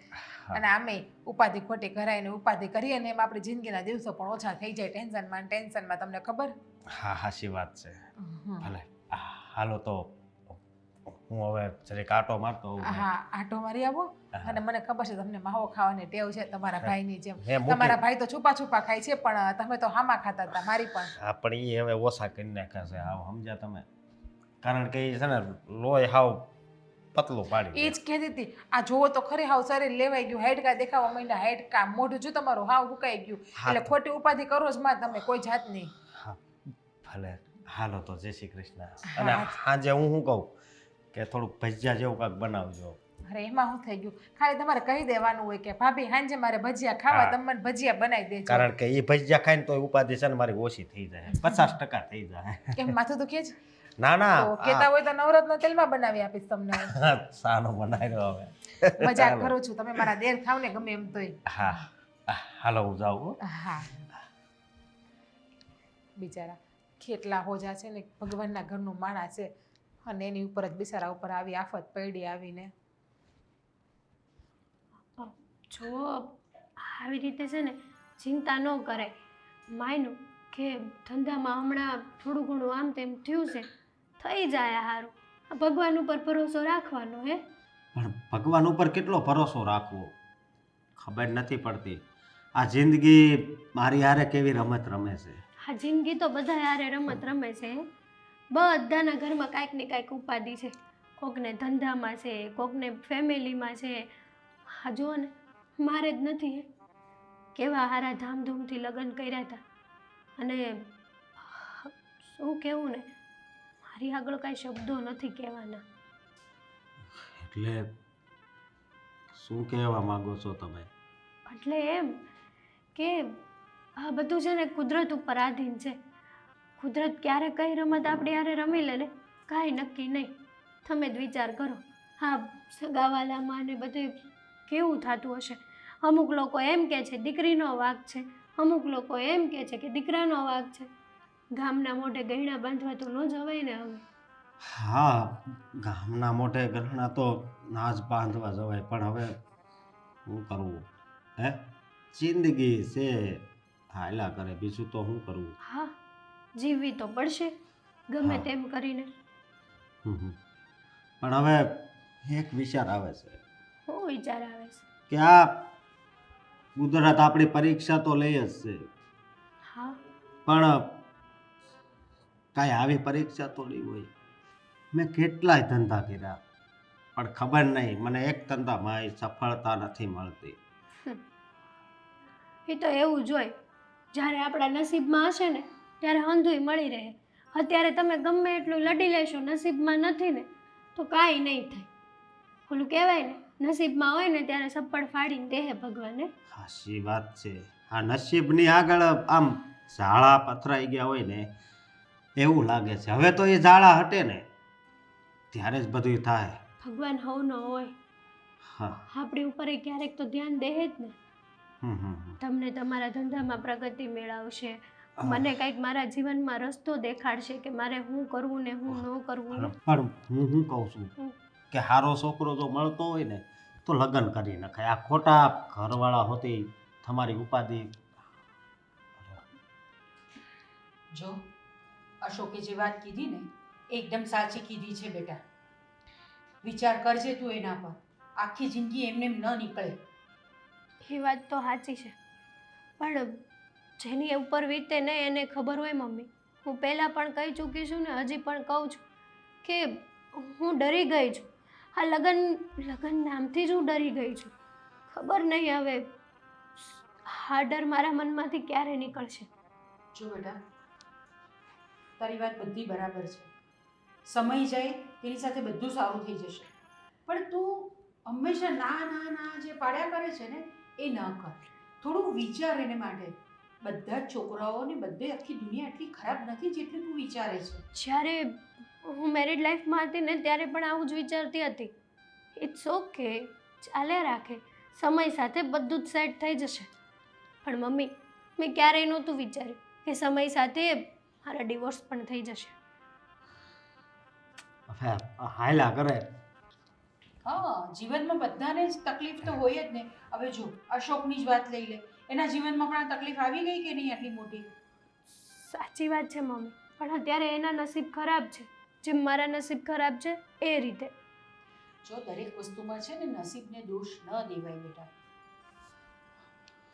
અને આમે ઉપાધિ ખોટી કરાઈને ઉપાધિ કરીએ ને એમ આપણી જિંદગીના દિવસો પણ ઓછા થઈ જાય ટેન્શનમાં તમને ખબર.
હા હાચી વાત છે.
હમ.
ભલે હાલો તો હું હવે જરીક આટો મારતો હોઉં.
હા આટો મારી આવો.
હા.
અને મને ખબર છે તમને માવો ખાવાની ટેવ છે તમારા ભાઈની જેમ.
મેં મૂકી-
તમારા ભાઈ તો છુપા છુપા ખાય છે પણ તમે તો હામા ખાતા હતા મારી પણ.
હા પણ એ હવે ઓછા કરી નાખ્યા છે હાવ, સમજ્યા તમે? કારણ કે એ છે ને લોહી હાવ પતલું પાડી
એ જ કહેતી હતી આ જોવો તો ખરી હાવ શરીર લેવાઈ ગયું, હાડકા દેખાવા માંડ્યા, હાડકા મોઢું જો તમારું હાવ હુકાઈ ગયું.
હા
એટલે
તો-
ખોટી ઉપાધિ કરો જ માં તમે કોઈ જાતની.
હા ભલે હાલો તો જય શ્રી કૃષ્ણ.
હા.
અને સાંજે હું શું કહું કે થોડુંક ભજીયા જેવું કાંઈક બનાવજો.
અરે એમાં શું થઈ ગયું, ખાલી તમારે કહી દેવાનું હોય કે ભાભી સાંજે મારે ભજીયા ખાવા,
હા.
તમે મને ભજીયા બનાવી દેજો.
કારણ કે એ ભજીયા ખાઈને તો ઉપાધિ છે ને મારી ઓછી થઈ જાય, 50% થઈ જાય.
કેમ માથું દુખે છે?
ના ના
તો કહેતા હોય તો નવરત્ન તેલમાં બનાવી આપીશ તમને.
સાનો બનાવ્યો હવે.
મજાક કરું છું, તમે મારા દેર થાવ ને ગમે એમ તોય.
હા હાલો હું જાઉં હો.
હા બિચારા કેટલા હોજા છે ને ભગવાનના ઘરનું માણસ છે અને એની ઉપર જ બિચારા ઉપર આવી આફત પડી આવીને.
જો આવી રીતે છે ને ચિંતા ન કરાય. માયનું કે ધંધામાં હમણાં થોડું ઘણું આમ તેમ થયું છે, થઈ જાય સારું. ભગવાન ઉપર ભરોસો રાખવાનો હે.
પણ ભગવાન ઉપર કેટલો ભરોસો રાખવો ખબર નથી પડતી. આ જિંદગી મારી હારે કેવી રમત રમે છે.
આ જિંદગી તો બધા યારે રમત રમે છે. બધાના ઘરમાં કાંઈક ને કાંઈક ઉપાધિ છે. કોકને ધંધામાં છે, કોકને ફેમિલીમાં છે. હા જુઓ ને મારે જ નથી હે. કેવા હારા ધામધૂમથી લગ્ન કર્યા હતા અને શું કહેવું ને, મારી આગળ કાંઈ શબ્દો નથી કહેવાના.
એટલે શું કહેવા માંગો છો તમે?
એટલે એમ કે આ બધું છે ને કુદરત ઉપર આધીન છે. કુદરત ક્યારે કઈ રમત આપણી હારે રમી લે ને કાંઈ નક્કી નહીં. તમે જ વિચાર કરો, હા સગાવાલામાં ને બધે કેવું થતું હશે. અમુક લોકો એમ કહે છે દીકરીનો વાંક છે, અમુક લોકો એમ કહે છે કે દીકરાનો વાંક છે. ગામના મોઢે ગયણા બાંધવા તો ન જવાય ને હવે.
હા ગામના મોઢે ઘરના તો નાચ બાંધવા જવાય પણ હવે શું કરવું હે? જિંદગી છે હાયલા કરે, બીજું તો શું કરવું.
હા જીવવી તો પડશે ગમે
હા.
તેમ કરીને.
હમ. પણ હવે એક વિચાર આવે છે
શું વિચાર આવે છે?
કે આ કુદરત આપણી પરીક્ષા તો લઈ જ છે
હા
પણ કાંઈ આવી પરીક્ષા તો નહીં હોય. મેં કેટલાય ધંધા કર્યા પણ ખબર નહીં મને એક ધંધામાં સફળતા નથી મળતી.
એ તો એવું જ હોય. જ્યારે આપણા નસીબમાં હશે ને ત્યારે અંધુય મળી રહે. અત્યારે તમે ગમે એટલું લડી લેશો, નસીબમાં નથી ને તો કાંઈ નહીં થાય. ઓલું કહેવાય ને નસીબમાં હોય ને ત્યારે સપ્પડ ફાડીને દેહે ભગવાને.
સાચી વાત છે. આ નસીબની આગળ આમ ઝાડા પથરાઈ ગયા હોય ને એવું લાગે છે. હવે તો એ ઝાડા હટે ને ત્યારે જ બધું થાય.
ભગવાન હવનો હોય,
હા
આપણી ઉપર એ ક્યારેક તો ધ્યાન દે જ ને.
હમ હમ
તમને તમારા ધંધામાં પ્રગતિ મેળવશે,
હા.
મને કંઈક મારા જીવનમાં રસ્તો દેખાડશે કે મારે શું કરવું ને શું ન કરવું.
પણ હું શું કહું છું
હમ.
કે સારો છોકરો જો મળતો હોય ને તો લગ્ન કરી નખાય. આ ખોટા ઘરવાળા હોતી તમારી ઉપાધિ.
જો અશોકે જે વાત કીધી ને એકદમ સાચી કીધી છે બેટા. વિચાર કરજે તું એના પર. આખી જિંદગી એમને એમ ન નીકળે.
એ વાત તો સાચી છે પણ જેની ઉપર વીતે ને એને ખબર હોય મમ્મી. હું પહેલાં પણ કહી ચૂકી છું ને હજી પણ કહું છું કે હું ડરી ગઈ છું. આ લગન નામથી જ હું ડરી ગઈ છું. ખબર નહીં હવે આ ડર મારા મનમાંથી ક્યારે નીકળશે.
જો બેટા તારી વાત બધી બરાબર છે. સમય જાય તેની સાથે બધું સારું થઈ જશે. પણ તું હંમેશા ના ના ના જે પાડ્યા કરે છે ને એ ન કર. થોડું વિચાર એને માટે. બધા જ છોકરાઓને બધે આખી દુનિયા એટલી ખરાબ નથી જેટલું તું વિચારે છે.
જ્યારે હું મેરિડ લાઈફમાં હતી ને ત્યારે પણ આવું જ વિચારતી હતી. ઇટ્સ ઓકે, ચાલ્યા રાખે, સમય સાથે બધું જ સેટ થઈ જશે. પણ મમ્મી મેં ક્યારેય નહોતું વિચાર્યું કે સમય સાથે મારા ડિવોર્સ પણ થઈ જશે.
હાયલા કરે.
હા, જીવનમાં બધાને જ તકલીફ તો હોય જ ને. હવે જો અશોકની જ વાત લઈ લે, એના જીવનમાં પણ આ તકલીફ આવી ગઈ કે નહીં આટલી મોટી?
સાચી વાત છે મમ્મી, પણ અત્યારે એના નસીબ ખરાબ છે, જેમ મારા નસીબ ખરાબ છે એ રીતે.
જો દરેક વસ્તુમાં છે ને નસીબને દોષ ન દેવાય બેટા.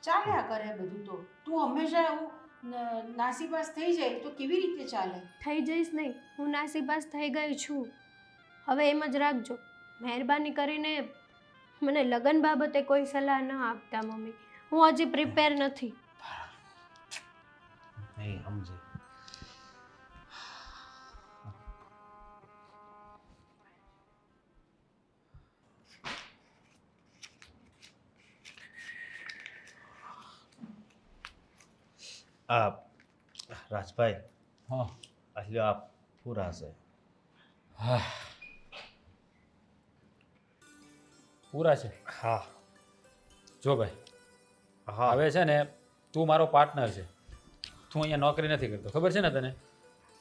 ચાલ્યા કરે બધું તો. તું હંમેશા એવું નાસીપાસ થઈ જાય તો કેવી રીતે ચાલે?
થઈ જઈશ નહીં, હું નાસીપાસ થઈ ગઈ છું. હવે એમ જ રાખજો. મહેરબાની કરીને મને લગ્ન બાબતે કોઈ સલાહ ન આપતા મમ્મી. હું હજી પ્રિપેર નથી.
નહીં સમજે. આ રાજભાઈ,
હા
આલ્યો આ પૂરા છે.
હા પૂરા છે.
હા
જો ભાઈ,
હા
હવે છે ને તું મારો પાર્ટનર છે, તું અહીંયા નોકરી નથી કરતો, ખબર છે ને તને?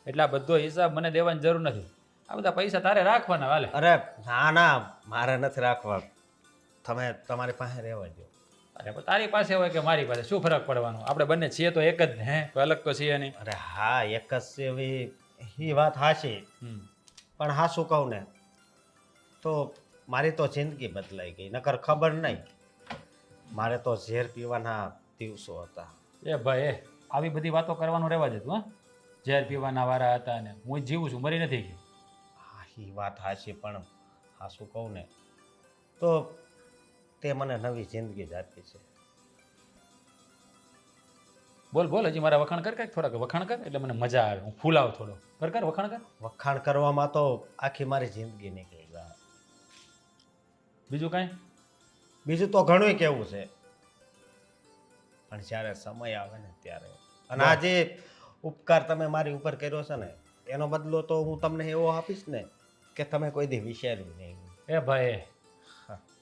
એટલે આ બધો હિસાબ મને દેવાની જરૂર નથી. આ બધા પૈસા તારે રાખવાના હાલે.
અરે ના ના, મારે નથી રાખવા. તમે તમારી પાસે રહેવા દો.
અરે પણ તારી પાસે હોય કે મારી પાસે શું ફરક પડવાનો? આપણે બંને છીએ તો એક જ ને, હે? કોઈ અલગ તો છીએ નહીં.
અરે હા, એક જ છે એ વાત હાચી. પણ હા શું કહું ને, તો મારી તો જિંદગી બદલાઈ ગઈ. નકર ખબર નહીં, મારે તો ઝેર પીવાના દિવસો હતા.
એ ભાઈ આવી બધી વાતો કરવાનું રહેવા દે તું. હા, ઝેર પીવાના વારા હતા ને હું જીવું છું, મરી નથી ગઈ.
હા એ વાત હાચી, પણ હા શું કહું ને, તો તે મને નવી જિંદગી જ આપી છે.
બોલ બોલ, હજી મારા વખાણ કર, કાંઈક થોડાક વખાણ કર એટલે મને મજા આવે, હું ફૂલાવ થોડો. કર વખાણ કર.
વખાણ કરવામાં તો આખી મારી જિંદગી નીકળી જાય.
બીજું કાંઈ?
બીજું તો ઘણું કેવું છે, પણ જ્યારે સમય આવે ને ત્યારે. અને આ જે ઉપકાર તમે મારી ઉપર કર્યો છે ને, એનો બદલો તો હું તમને એવો આપીશ ને કે તમે કોઈ દી વિચાર્યું નહીં.
એ ભાઈ,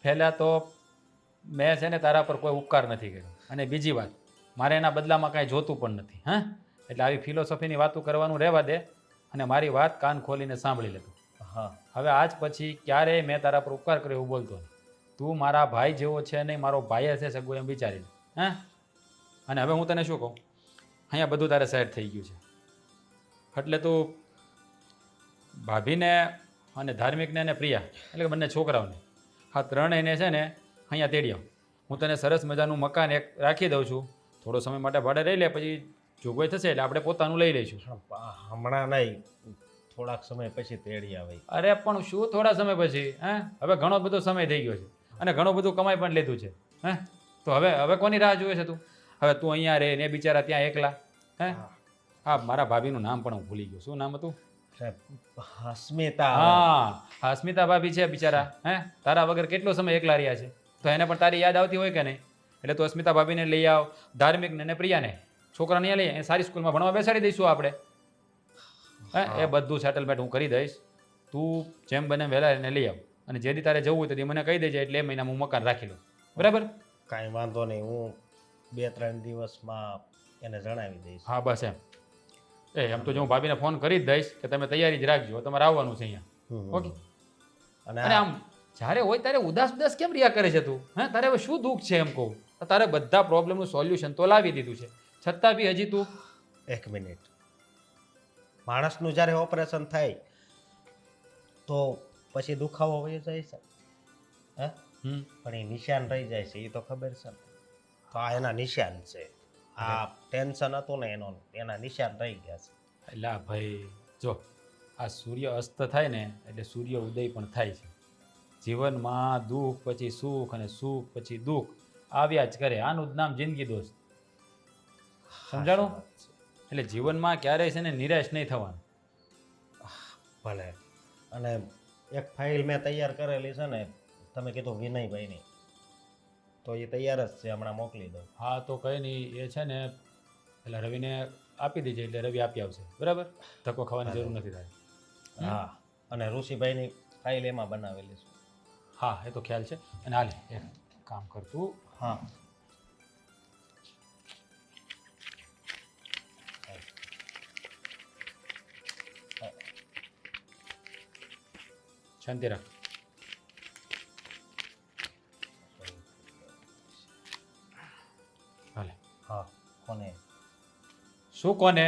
પહેલાં તો મેં છે ને તારા પર કોઈ ઉપકાર નથી કર્યો, અને બીજી વાત મારે એના બદલામાં કાંઈ જોતું પણ નથી. હા, એટલે આવી ફિલોસોફીની વાતો કરવાનું રહેવા દે અને મારી વાત કાન ખોલીને સાંભળી લેતું.
હા
હવે આજ પછી ક્યારેય મેં તારા પર ઉપકાર કર્યો એવું બોલતો નહીં. તું મારા ભાઈ જેવો છે નહીં, મારો ભાઈ હશે સગું એમ વિચારીને. હા, અને હવે હું તને શું કહું, અહીંયા બધું તારે સેટ થઈ ગયું છે, એટલે તું ભાભીને અને ધાર્મિકને અને પ્રિયા એટલે કે બંને છોકરાઓને, હા ત્રણેયને છે ને અહીંયા તેડી આવ. હું તને સરસ મજાનું મકાન એક રાખી દઉં છું, થોડો સમય માટે ભાડે રહી લે, પછી જોગવાઈ થશે એટલે આપણે પોતાનું લઈ લઈશું.
હમણાં નહીં, થોડાક સમય પછી તેડી આવે.
અરે પણ શું થોડા સમય પછી? હે, હવે ઘણો બધો સમય થઈ ગયો છે અને ઘણું બધું કમાઈ પણ લીધું છે. હે, તો હવે કોની રાહ જોવે છે તું? હવે તું અહીંયા રહે ને બિચારા ત્યાં એકલા. હે, હા મારા ભાભીનું નામ પણ હું ભૂલી ગયો. શું નામ હતું?
હસ્મિતા.
હા, અસ્મિતા ભાભી છે બિચારા. હે, તારા વગર કેટલો સમય એકલા રહ્યા છે, તો એને પણ તારી યાદ આવતી હોય કે નહીં? એટલે તું અસ્મિતા ભાભીને લઈ આવ, ધાર્મિકને ને પ્રિયાને, છોકરાને અહીંયા લઈએ, સારી સ્કૂલમાં ભણવા બેસાડી દઈશું આપણે. હે, એ બધું સેટલમેન્ટ હું કરી દઈશ. તું જેમ બને વહેલા એને લઈ આવ, અને જે દી તારે જવું હોય તો મને કહી દેજે, એટલે એ મહિનામાં હું મકાન રાખી લઉં. બરાબર?
કાંઈ વાંધો નહીં, હું 2-3 દિવસમાં એને જણાવી દઈશ.
હા બસ એમ. એમ તો જો હું ભાભીને ફોન કરી જ દઈશ કે તમે તૈયારી જ રાખજો, તમારે આવવાનું છે અહીંયા. ઓકે. અને આમ જ્યારે હોય ત્યારે ઉદાસ ઉદાસ કેમ રહ્યા કરે છે તું? હે, તારે હવે શું દુઃખ છે એમ કહું? તારે બધા પ્રોબ્લેમનું સોલ્યુશન તો લાવી દીધું છે, છતાં બી હજી તું.
એક મિનિટ, માણસનું જ્યારે ઓપરેશન થાય તો પછી દુખાવો વહી જાય છે, હે, પણ એ નિશાન રહી જાય છે, એ તો ખબર છે ને? તો આ એના નિશાન છે. આ ટેન્શન હતું ને એના નિશાન રહી ગયા છે.
એટલે ભાઈ જો, આ સૂર્ય અસ્ત થાય ને એટલે સૂર્ય ઉદય પણ થાય છે. જીવનમાં દુઃખ પછી સુખ અને સુખ પછી દુઃખ આવ્યા જ કરે. આનું જ નામ જિંદગી દોસ્ત. સમજાણું? એટલે જીવનમાં ક્યારેય છે ને નિરાશ નહીં થવાનું.
ભલે. અને એક ફાઇલ મેં તૈયાર કરેલી છે ને, તમે કીધું વિનયભાઈની, તો એ તૈયાર જ છે, હમણાં મોકલી દો.
હા તો કંઈ નહીં, એ છે ને પેલા રવિને આપી દેજે એટલે રવિ આપી આવશે. બરાબર? ધક્કો ખાવાની જરૂર નથી થાય.
હા, અને ઋષિભાઈની ફાઇલ એમાં બનાવેલી છે.
હા એ તો ખ્યાલ છે. અને હાલે એક કામ કરતું.
હા
શાંતિ રાખ. હાલે.
હા કોને
શું કોને?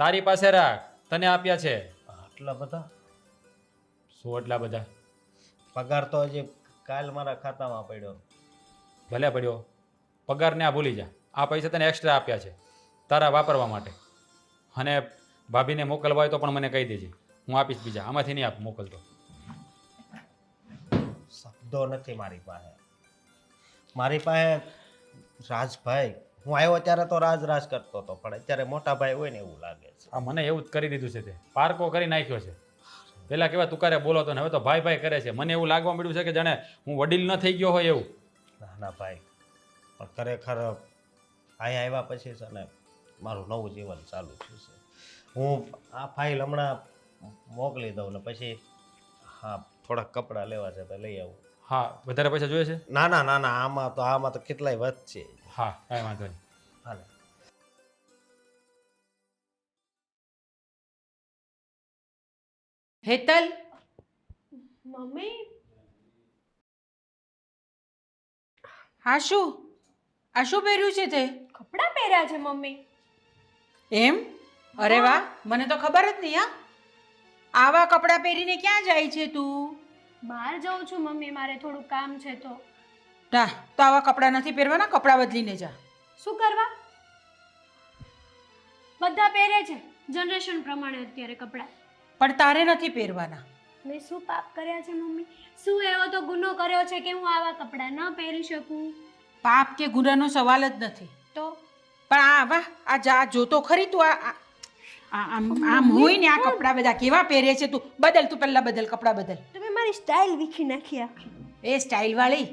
તારી પાસે રાખ, તને આપ્યા છે.
આટલા બધા
શું એટલા બધા?
પગાર તો હજી કાલ મારા ખાતામાં પડ્યો.
ભલે પડ્યો, પગારને આ ભૂલી જા. આ પૈસા તને એક્સ્ટ્રા આપ્યા છે તારા વાપરવા માટે. અને ભાભીને મોકલવા હોય તો પણ મને કહી દેજે, હું આપીશ બીજા. આમાંથી નહીં આપ મોકલતો.
શબ્દો નથી મારી પાસે. મારી પાસે રાજભાઈ, હું આવ્યો ત્યારે તો રાજ કરતો હતો, પણ અત્યારે મોટા ભાઈ હોય ને એવું લાગે છે.
આ મને એવું જ કરી દીધું છે. તે પારકો કરી નાખ્યો છે. પહેલાં કેવા તુકારે બોલો તો ને હવે તો ભાઈ ભાઈ કરે છે. મને એવું લાગવા મળ્યું છે કે જાણે હું વડીલ ન થઈ ગયો હોય એવું.
ના ના ભાઈ, પણ ખરેખર અહીંયા આવ્યા પછી છે ને મારું નવું જીવન ચાલુ થયું છે. હું આ ફાઇલ હમણાં મોકલી દઉં ને પછી હા થોડાક કપડાં લેવા છે તો લઈ આવું.
હા, વધારે પૈસા જોઈએ છે?
ના ના ના ના, આમાં તો કેટલાય વધ છે.
હા, કાંઈ વાંધો નહીં.
હાલે.
હેતલ,
મમ્મી
આ શું પહેર્યું છે તે?
કપડાં પહેર્યા છે મમ્મી.
એમ? અરે વાહ, મને તો ખબર જ નહીં. આવા કપડાં પહેરીને ક્યાં જાય છે તું?
બહાર જાઉં છું મમ્મી, મારે થોડું કામ છે તો.
ના, તો આવા કપડાં નથી પહેરવાના, કપડાં બદલીને જા.
શું કરવા? બધા પહેરે છે જનરેશન પ્રમાણે અત્યારે કપડાં.
પણ તારે નથી પહેરવાના.
મેં શું પાપ કર્યા છે મમ્મી? શું એવો તો ગુનો કર્યો છે કે હું આવા કપડાં ન પહેરી શકું?
પાપ કે ગુનાનો સવાલ જ નથી.
તો
પણ આ વાહ, આ જા જોતો ખરી તું. આમ હોય ને આ કપડાં બધા કેવા પહેરે છે તું. બદલ, તું પહેલા બદલ, કપડાં બદલ.
તમે મારી સ્ટાઇલ વીખી નાખી આખી.
એ સ્ટાઇલ વાળી,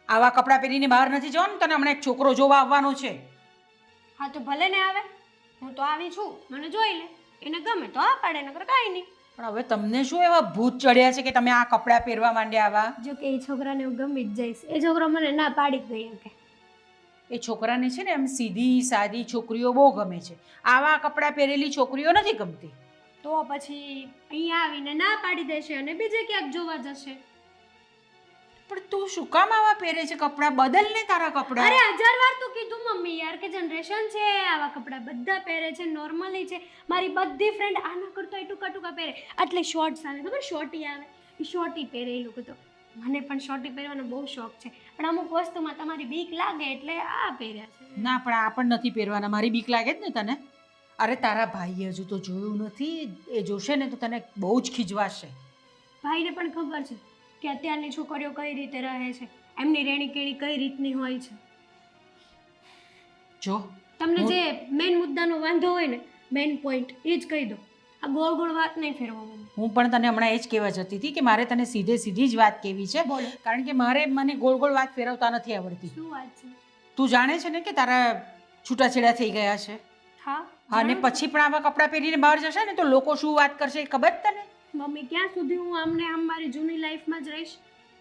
આવા કપડાં પહેરીને બહાર નથી જવાનું. તને હમણાં એક છોકરો જોવા આવવાનો છે.
હા તો ભલે ને આવે, હું તો આવી છું, મને જોઈ લે. એને ગમે તો આ પાડે, નકર કાંઈ નહીં.
પણ હવે તમને શું એવા ભૂત ચડ્યા છે કે તમે આ કપડાં પહેરવા માંડ્યા આવા?
જો કે એ છોકરાને હું ગમી જ જઈશ. એ છોકરો મને ના પાડી જ ગઈ કે
એ છોકરાને છે ને એમ સીધી સાદી છોકરીઓ બહુ ગમે છે. આવા કપડાં પહેરેલી છોકરીઓ નથી ગમતી.
તો પછી અહીંયા આવીને ના પાડી દેશે અને બીજે ક્યાંક જોવા જશે.
પણ તું શું કામ આવા પહેરે છે કપડાં? બદલ ને તારા કપડાં.
અરે 1000 વાર તો કીધું મમ્મી યાર કે જનરેશન છે, આવા કપડાં બધા પહેરે છે, નોર્મલી છે. મારી બધી ફ્રેન્ડ આના કરતા ટૂંકા ટૂંકા પહેરે. એટલે શોર્ટ્સ આવે, ખબર શોર્ટી આવે, એ શોર્ટી પહેરે એ લોકો તો. મને પણ શોર્ટી પહેરવાનો બહુ શોખ છે, પણ અમુક વસ્તુમાં તમારી બીક લાગે એટલે આ પહેર્યા છે.
ના, પણ આ પણ નથી પહેરવાના. મારી બીક લાગે જ ને તને. અરે તારા ભાઈએ હજુ તો જોયું નથી. એ જોશે ને તો તને બહુ જ ખીજવાશે.
ભાઈને પણ ખબર છે કે અત્યારની છોકરીઓ કઈ રીતે રહે છે, એમની રેણી કેણી કઈ રીતની હોય છે.
જો
તમને જે મેઇન મુદ્દાનો વાંધો હોય ને, મેઇન પોઈન્ટ એ જ કહી દો. આ ગોળ ગોળ વાત નહીં ફેરવવાની.
હું પણ તને હમણાં એ જ કહેવા જતી હતી કે મારે તને સીધી જ વાત કહેવી છે.
બોલો.
કારણ કે મને ગોળ ગોળ વાત ફેરવતા નથી આવડતી.
શું વાત છે?
તું જાણે છે ને કે તારા છૂટાછેડા થઈ ગયા છે.
હા,
અને પછી પણ આવા કપડાં પહેરીને બહાર જશે ને તો લોકો શું વાત કરશે એ ખબર તને?
મમ્મી ક્યાં સુધી હું આમને આમ મારી જૂની લાઈફમાં જ રહીશ?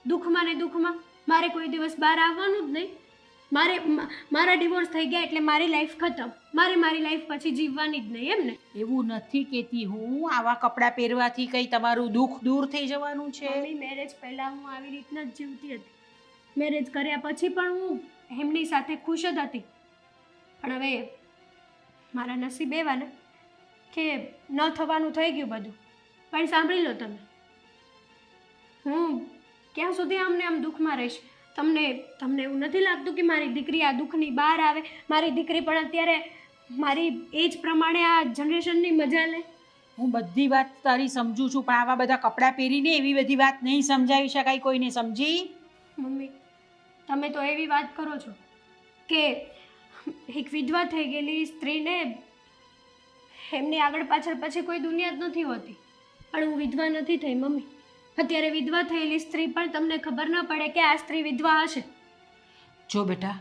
દુઃખમાં ને દુઃખમાં મારે કોઈ દિવસ બહાર આવવાનું જ નહીં. મારા ડિવોર્સ થઈ ગયા એટલે મારી લાઈફ ખતમ. મારી લાઈફ પછી જીવવાની જ નહીં, એમ ને?
એવું નથી કહેતી હું. આવા કપડાં પહેરવાથી કંઈ તમારું દુઃખ દૂર થઈ જવાનું છે?
મમ્મી મેરેજ પહેલાં હું આવી રીતના જ જીવતી હતી. મેરેજ કર્યા પછી પણ હું એમની સાથે ખુશ જ હતી. પણ હવે મારા નસીબ એવા ને કે ન થવાનું થઈ ગયું બધું. પણ સાંભળી લો તમે, હું ક્યાં સુધી આમને આમ દુઃખમાં રહીશ? તમને એવું નથી લાગતું કે મારી દીકરી આ દુઃખની બહાર આવે? મારી દીકરી પણ અત્યારે મારી એજ પ્રમાણે આ જનરેશનની મજા લે.
હું બધી વાત તારી સમજુ છું, પણ આવા બધા કપડાં પહેરીને એવી બધી વાત નહીં સમજાવી શકાય કોઈને, સમજી?
મમ્મી તમે તો એવી વાત કરો છો કે એક વિધવા થઈ ગયેલી સ્ત્રીને એમની આગળ પાછળ પછી કોઈ દુનિયા જ નથી હોતી. પણ હું વિધવા નથી થઈ મમ્મી. અત્યારે વિધવા થયેલી સ્ત્રી પણ તમને ખબર ન પડે કે આ સ્ત્રી વિધવા હશે.
જો બેટા,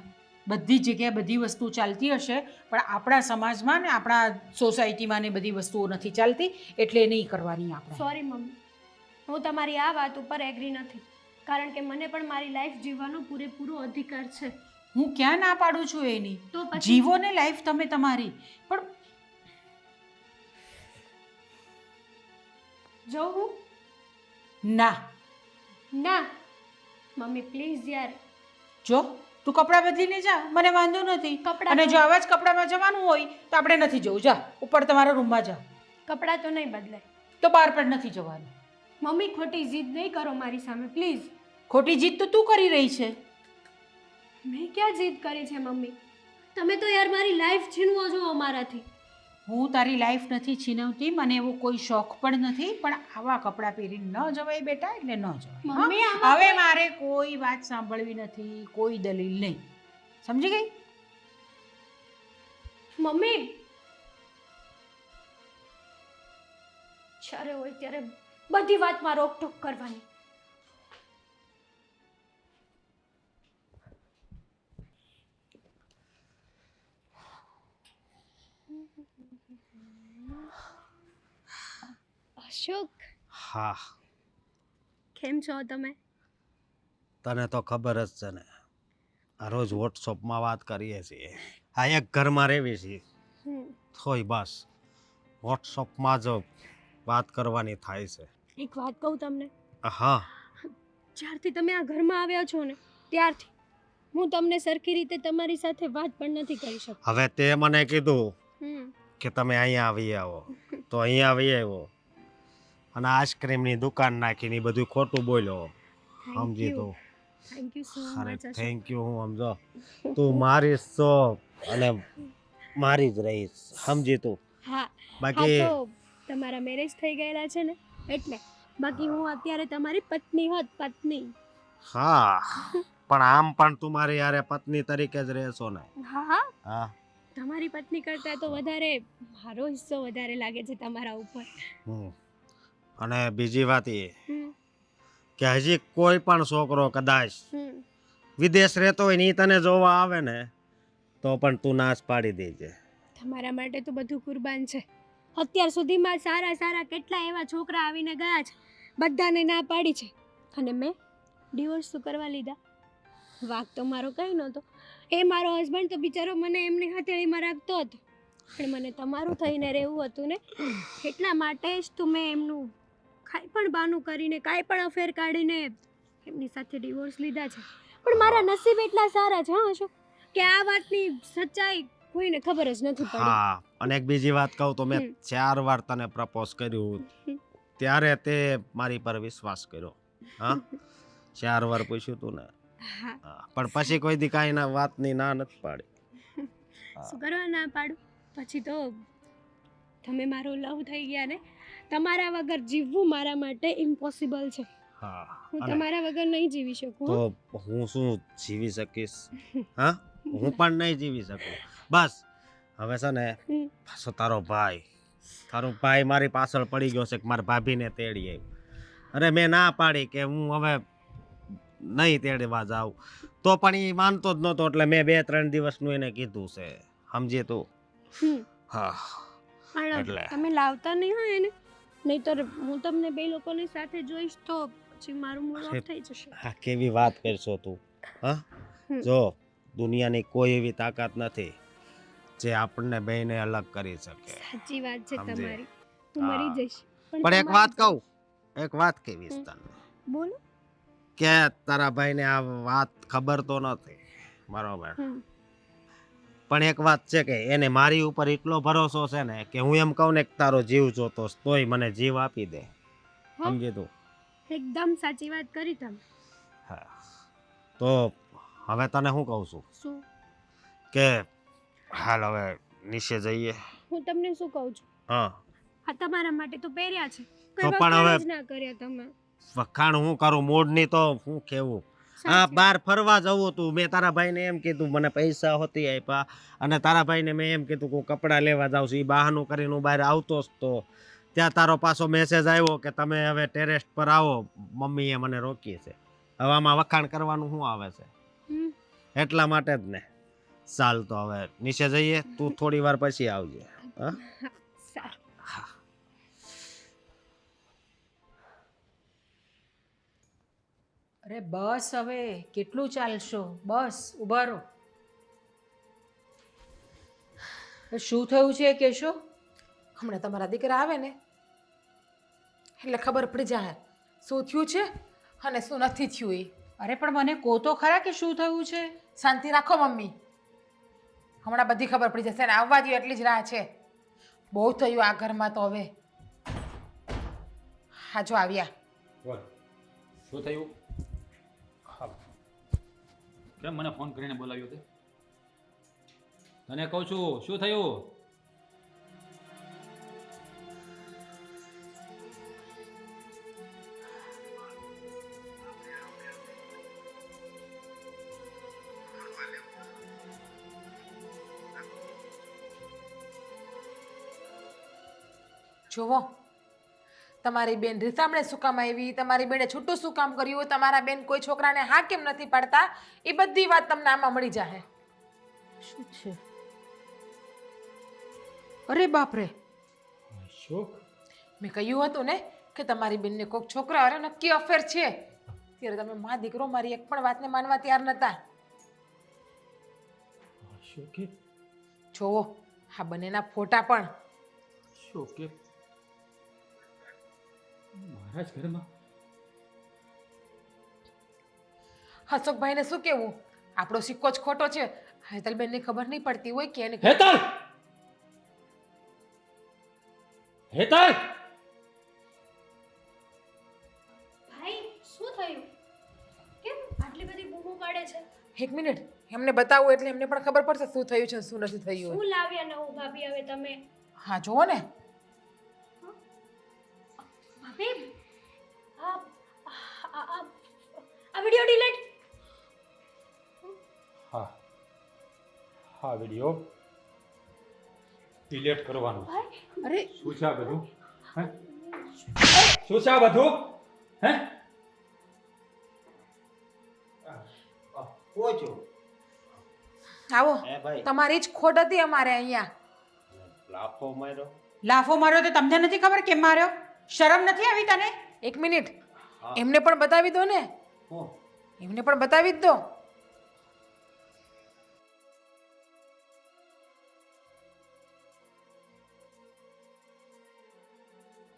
બધી જગ્યાએ બધી વસ્તુ ચાલતી હશે, પણ આપણા સમાજમાં ને આપણા સોસાયટીમાં ને બધી વસ્તુઓ નથી ચાલતી, એટલે નહીં કરવાની આપણે.
સોરી મમ્મી, હું તમારી આ વાત ઉપર એગ્રી નથી, કારણ કે મને પણ મારી લાઈફ જીવવાનો પૂરેપૂરો અધિકાર છે.
હું ક્યાં ના પાડું છું એની?
તો પછી
જીવો ને લાઈફ તમે તમારી. પણ
જો હું
ના.
ના મમ્મી પ્લીઝ યાર.
જો તું કપડાં બદલીને જા, મને વાંધો નથી.
કપડાં
અને
તો-
જો આવા જ કપડામાં જવાનું હોય તો આપણે નથી જવું. જા ઉપર તમારા રૂમમાં જા.
કપડાં તો નહીં બદલાય.
તો બહાર પણ નથી જવાનું.
મમ્મી ખોટી જીદ નહીં કરો મારી સામે પ્લીઝ.
ખોટી જીદ તો તું કરી રહી છે.
મેં ક્યાં જીદ કરી છે મમ્મી? તમે તો યાર મારી લાઈફ છીનવો છો અમારાથી.
હું તારી લાઈફ નથી છીનવતી, મને એવો કોઈ શોખ પણ નથી, પણ આવા કપડાં પહેરીને ન જવાય બેટા, એટલે ન જવાય.
મમ્મી,
હા?
આમાં
હવે મારે કોઈ વાત સાંભળવી નથી, કોઈ દલીલ નહીં. સમજી ગઈ?
મમ્મી જ્યારે હોય ત્યારે બધી વાતમાં રોકટોક કરવાની. અશોક
હા,
કેમ છો તમે?
તને તો ખબર જ છે ને, આ રોજ વોટ્સઅપમાં વાત કરીએ છીએ. આ એક ઘરમાં રહેવી છીએ થોય બસ વોટ્સઅપમાં જ વાત કરવાની થાય છે.
એક વાત કહું તમને,
હા,
જ્યારથી તમે આ ઘરમાં આવ્યા છો ને ત્યારથી હું તમને સરખી રીતે તમારી સાથે વાત પણ નથી કરી શકતી.
હવે તે મને કીધું
હમ.
કે તમે અહીંયા આવી આવો, તો અહીંયા આવી આવ્યો અને આઈસ્ક્રીમની દુકાન નાખીને ઈ બધું ખોટું બોલ્યો. સમજી તું?
થેન્ક યુ સો
અરે
મચ અશોક.
Thank you. હું સમજો તું મારી છો અને મારી જ રહીશ. સમજી તું?
હા હા
બાકી
તો તમારા મેરેજ થઈ ગયેલા છે ને એટલે, બાકી હું અત્યારે તમારી પત્ની હોત. પત્ની.
હા, પણ આમ પણ તું મારી યારે પત્ની તરીકે જ રહેશો ને?
હા હા
હા.
તમારી પત્ની કરતાં તો વધારે મારો હિસ્સો વધારે લાગે છે તમારા ઉપર.
હમ. અને બીજી વાત એ
હમ.
કે હજી કોઈ પણ છોકરો કદાચ
હમ.
વિદેશ રહેતો હોય ને ઈ તને જોવા આવે ને તો પણ તું નાશ પાડી દેજે.
તમારા માટે તો બધું કુરબાન છે. અત્યાર સુધીમાં સારા સારા કેટલા એવા છોકરા આવીને ગયા છે, બધાને ના પાડી છે, અને મેં ડિવોર્સ તો કરવા લીધા. વાક તો મારો કંઈ નહોતો. એ મારો હસબન્ડ તો બિચારો મને એમની હથેળીમાં રાખતો હતો, પણ મને તમારું થઈને રહેવું હતું ને, એટલા માટે જ તો મેં એમનું કાંઈ પણ બાનું કરીને, કાંઈ પણ અફેર કાઢીને એમની સાથે ડિવોર્સ લીધા છે. પણ મારા નસીબ એટલા સારા છે હા અશોક, કે આ વાતની સચ્ચાઈ કોઈને ખબર જ નથી પડી.
હા, અને એક બીજી વાત કહું તો મેં 4 વાર તને પ્રપોઝ કર્યું ત્યારે તે મારી પર વિશ્વાસ કર્યો. હા, 4 વાર પૂછ્યું તું ને.
હા,
હા, પણ પછી કોઈ દી કાંઈ ના વાતની ના નથી પાડી.
શું કરવા ના પાડું? પછી તો તમે મારો લવ થઈ ગયા ને. તમારા વગર જીવવું મારા માટે ઇમ્પોસિબલ છે.
હા,
હું
અને
તમારા વગર નહીં જીવી શકું હો.
તો હું શું જીવી શકીશ? હા, હું પણ નહીં જીવી શકું. બસ હવે છે ને
હમ.
પાછો તારો ભાઈ મારી પાછળ પડી ગયો છે કે મારા ભાભીને તેડી આવ્યો. અરે મેં ના પાડી કે હું હવે નહીં તેડવા જાઉં, તો પણ એ માનતો જ નહોતો, એટલે મેં 2-3 દિવસનું એને કીધું છે. સમજી તું?
હમ.
હા,
પણ
એટલે.
તમે લાવતા નહીં હોય એને, નહીંતર હું તમને બે લોકોને સાથે જોઈશ તો પછી મારું મૂડ ઓફ થઈ જશે.
આ કેવી વાત કરશો તું? હા,
હમ.
જો દુનિયાની કોઈ એવી તાકાત નથી જે આપણને બેયને અલગ કરી શકે.
સાચી વાત છે
સમજે?
તમારી. હું
હા.
મરી જઈશ
પણ એક વાત કહું, એક વાત કહેવીશ તને
બોલો.
કે તારા ભાઈને આ વાત ખબર તો નથી, બરોબર,
હમ.
પણ એક વાત છે કે એને મારી ઉપર એટલો ભરોસો છે ને કે હું એમ કહું ને કે તારો જીવ જોતો તોય મને જીવ આપી દે.
હા.
સમજી તું?
એકદમ સાચી વાત કરી તમે.
હા, તો હવે તને શું કહું છું
શું?
કે હાલ હવે નીચે જઈએ.
હું તમને શું કહું છું,
હા,
આ તમારા માટે તો પહેર્યા છે,
તો
કોઈ
પણ
વખાણ
હવે-
જ ના કર્યા તમે.
વખાણ હું કરું? મૂડની તો હું કેવું. હા,
સાચી
બહાર ફરવા જવું તું, મેં તારા ભાઈને એમ કીધું, મને પૈસા હોતી આપ્યા, અને તારા ભાઈને મેં એમ કીધું કે હું કપડાં લેવા જાઉં છું. એ બહાનું કરીને હું બહાર આવતો જ તો ત્યાં તારો પાછો મેસેજ આવ્યો કે તમે હવે ટેરેસ પર આવો, મમ્મીએ મને રોકી છે. હવે આમાં વખાણ કરવાનું શું આવે છે?
હમ.
એટલા માટે જ ને. ચાલ તો હવે નીચે જઈએ, તું થોડી વાર પછી આવજે. હા,
હા, સારું.
અરે બસ હવે, કેટલું ચાલશો? બસ ઊભા રહો. શું થયું છે કેશો?
હમણાં તમારા દીકરા આવે ને એટલે ખબર પડી જાય શું થયું છે અને શું નથી થયું એ.
અરે પણ મને કહો તો ખરા કે શું થયું છે.
શાંતિ રાખો મમ્મી, હમણાં બધી ખબર પડી જશે ને આવવા દો એટલી જ રાહ છે. બહુ થયું આ ઘરમાં તો હવે. હા જો આવ્યા.
બોલ શું થયું? હા કેમ મને ફોન કરીને બોલાવ્યો તે? તને કહું છું શું થયું?
જુઓ, તમારી બેન રીસામણે શું કામ આવી, તમારી બેને છૂટું શું કામ કર્યું, તમારા બેન કોઈ છોકરાને હા કેમ નથી પાડતા, એ બધી વાત તમને આમાં મળી જાય.
શું છે? અરે બાપરે,
શું?
મેં કહ્યું હતું ને કે તમારી બેનને કોઈક છોકરો અરે નક્કી અફેર છે. ત્યારે તમે મા દીકરો મારી એક પણ વાતને માનવા તૈયાર નતા.
શું કે?
જોવો આ બંનેના ફોટા પણ.
શું કે? મારા જ ઘરમાં?
અશોકભાઈને શું કેવું? આપણો સિક્કો જ ખોટો છે. હેતલબેનને ખબર નહીં પડતી હોય કે એને
હેતલ! હેતલ!
ભાઈ શું થયું? કેમ આટલી બધી બૂમો પાડે છે?
એક મિનિટ એમને બતાવું એટલે એમને પણ ખબર પડશે શું થયું છે શું નથી થયું.
શું લાવ્યા નવું ભાભી હવે તમે?
હા જુઓ ને.
ભાભી આ વિડિયો ડિલીટ.
હા હા વિડીયો ડિલીટ કરવાનો.
અરે
શું છે આ બધું? હે શું છે આ બધું? હે
પહોંચો.
આવો
હે ભાઈ,
તમારી જ ખોટ હતી અમારે અહીંયા.
લાફો માર્યો.
લાફો માર્યો તો તમને નથી ખબર કેમ માર્યો? શરમ નથી આવી તને?
એક મિનિટ
હા.
એમને પણ બતાવી દો ને.
હું?
એમને પણ બતાવી જ દો.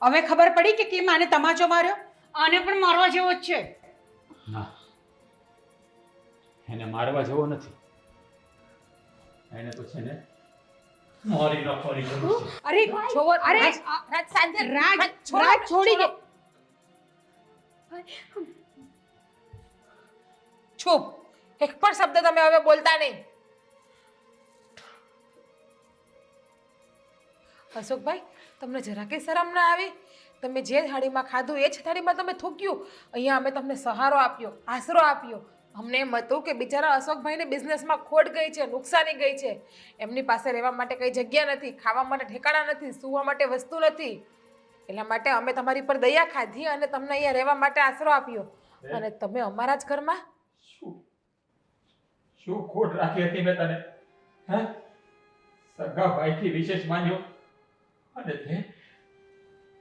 હવે ખબર પડી કે કેમ આને તમાચો માર્યો? આને પણ મારવા જેવો જ છે.
ના એને મારવા જેવો નથી. એને તો છે ને મારી નાખવાની જરૂર છે.
અરે
જોવો
અરે
રાજ શાંતિ
રાજ
છોડો,
રાજ છોડી દે.
ચૂપ. એક પણ શબ્દ તમે હવે બોલતા નહીં. અશોકભાઈ તમને જરા કે શરમ ના આવી? તમે જે થાળીમાં ખાધું એ જ થાળીમાં તમે થૂક્યું. અહીંયા અમે તમને સહારો આપ્યો, આશરો આપ્યો. અમને એમ હતું કે બિચારા અશોકભાઈને બિઝનેસમાં ખોટ ગઈ છે, નુકસાની ગઈ છે. એમની પાસે રહેવા માટે કઈ જગ્યા નથી, ખાવા માટે ઠેકાણા નથી, સૂવા માટે વસ્તુ નથી. એટલા માટે અમે તમારી પર દયા ખાધી અને તમને અહીંયા રહેવા માટે આશરો આપ્યો. અને તમે અમારા જ ઘરમાં
શું શું ખોટ રાખી હતી મેં તને? હે સગા ભાઈથી વિશેષ માન્યો અને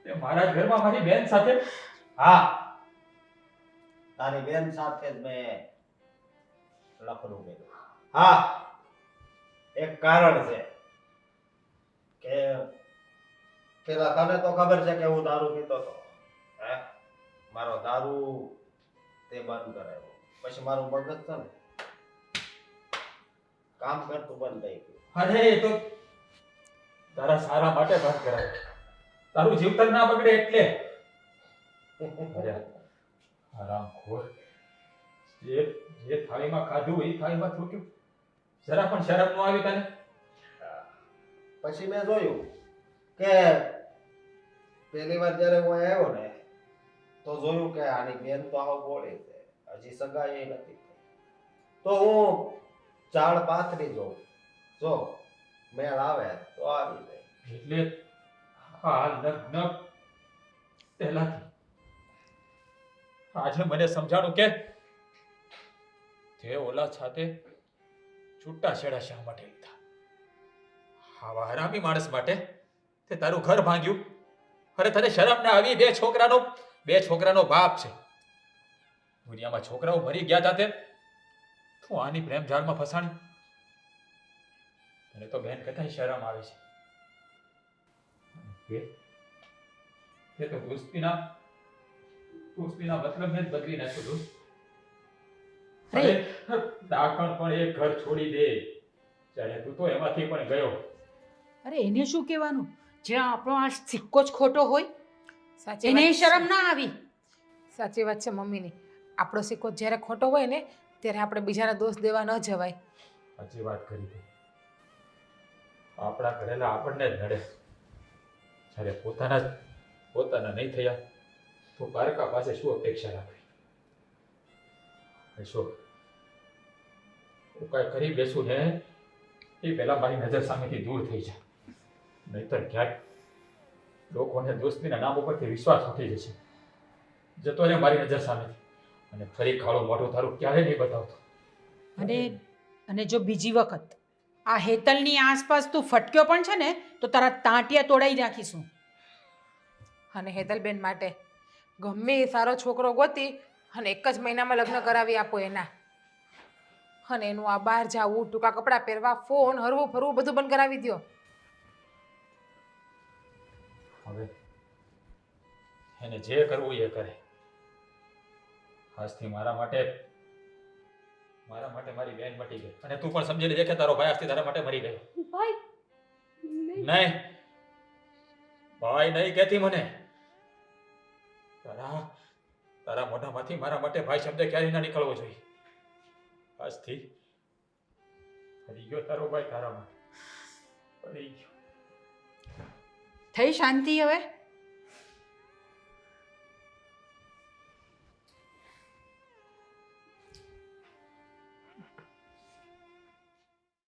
તે મારા જ ઘરમાં મારી બેન સાથે?
હા, તારી બેન સાથે જ મેં લખનું કર્યું. હા, એક કારણ છે કે પેલા તને તો ખબર છે કે હું દારૂ પીતો હતો. હે મારો દારૂ તે બંધ કરાવ્યો. પછી મારું મગજ છે ને કામ કરતું બંધ થઈ ગયું.
અરે એ તો તારા સારા માટે બંધ કરાય. તારું જીવતર ના બગડે એટલે. હરામખોર. જે થાળીમાં ખાધું એ થાળીમાં થૂક્યું. જરા પણ શરમ ન આવી તને?
પછી મેં જોયું કે પહેલી વાર જ્યારે હું આવ્યો ને તો જોયું કે આની બેન તો આવ બોળી છે, હજી સગાઈ નથી થઈ. તો હું ચાળ પાથરી જોઉં, જો મેળ આવે તો આવી જાય.
એટલે આ લગ્ન પહેલાથી આજે મને સમજાણું કે તે ઓલા સાથે છૂટા છેડા શા માટે લીધા? આવા હરામી માણસ માટે તે તારું ઘર ભાંગ્યું. અરે તને શરમ ના આવી? બે છોકરાનો બાપ છે. દુનિયામાં છોકરાઓ મરી ગયા હતા તે તું આની પ્રેમ જાળમાં ફસાણી. તને તો બેન કથાય શરમ આવે છે. એ તો દોસ્તીના દોસ્તીના મતલબ મેં જ બદલી નાખ્યો દોસ્ત.
અરે!
અરે, દાખણ પણ એ ઘર છોડી દે જ્યારે તું તો એમાંથી પણ ગયો.
અરે એને શું કહેવાનું જ્યાં આપણો આ સિક્કો જ ખોટો હોય
સાચી
એને
વાત છે.
શરમ ના આવી.
સાચી વાત છે મમ્મીની. આપણો સિક્કો જ્યારે ખોટો હોય ને ત્યારે આપણે બીજાને દોષ દેવા ન જવાય.
સાચી વાત કરી તે. આપણા ઘરેલા આપણને જ નડે. જ્યારે પોતાના નહીં થયા તો પારકા પાસે શું અપેક્ષા રાખવી? અશોક, હું કાંઈ કરી બેસું ને એ પહેલાં મારી નજર સામેથી દૂર થઈ જાય. નહીતર ક્યાંક લોકોને દોસ્તીના નામ ઉપરથી વિશ્વાસ ઉઠી જશે. જતો રહે મારી નજર સામેથી. અને ફરી કાળું મોઢું તારું ક્યારે નહીં બતાવતો.
અને જો બીજી વખત આ હેતલની આસપાસ તું ફટક્યો પણ છે ને તો તારા તાંટિયા તોડાઈ નાખીશું.
અને હેતલબેન માટે ગમે એ સારો છોકરો ગોતી અને એક જ મહિનામાં લગ્ન કરાવી આપો એના. અને એનું આ બહાર જાવું, ટૂંકા કપડાં પહેરવા, ફોન, હરવું ફરવું બધું બંધ કરાવી દો.
હવે એને જે કરવું એ કરે. આજથી મારા માટે મારી બેન મટી ગઈ. અને તું પણ સમજી લેજે કે તારો ભાઈ આજથી તારા માટે મરી ગયો.
ભાઈ નહીં.
નહીં, ભાઈ નહીં કહેતી મને. તારા મોઢામાંથી મારા માટે ભાઈ શબ્દ ક્યારેય ના નીકળવો જોઈએ. આજથી ફરી ગયો તારો ભાઈ તારા માટે. ફરી ગયો.
થઈ શાંતિ હવે?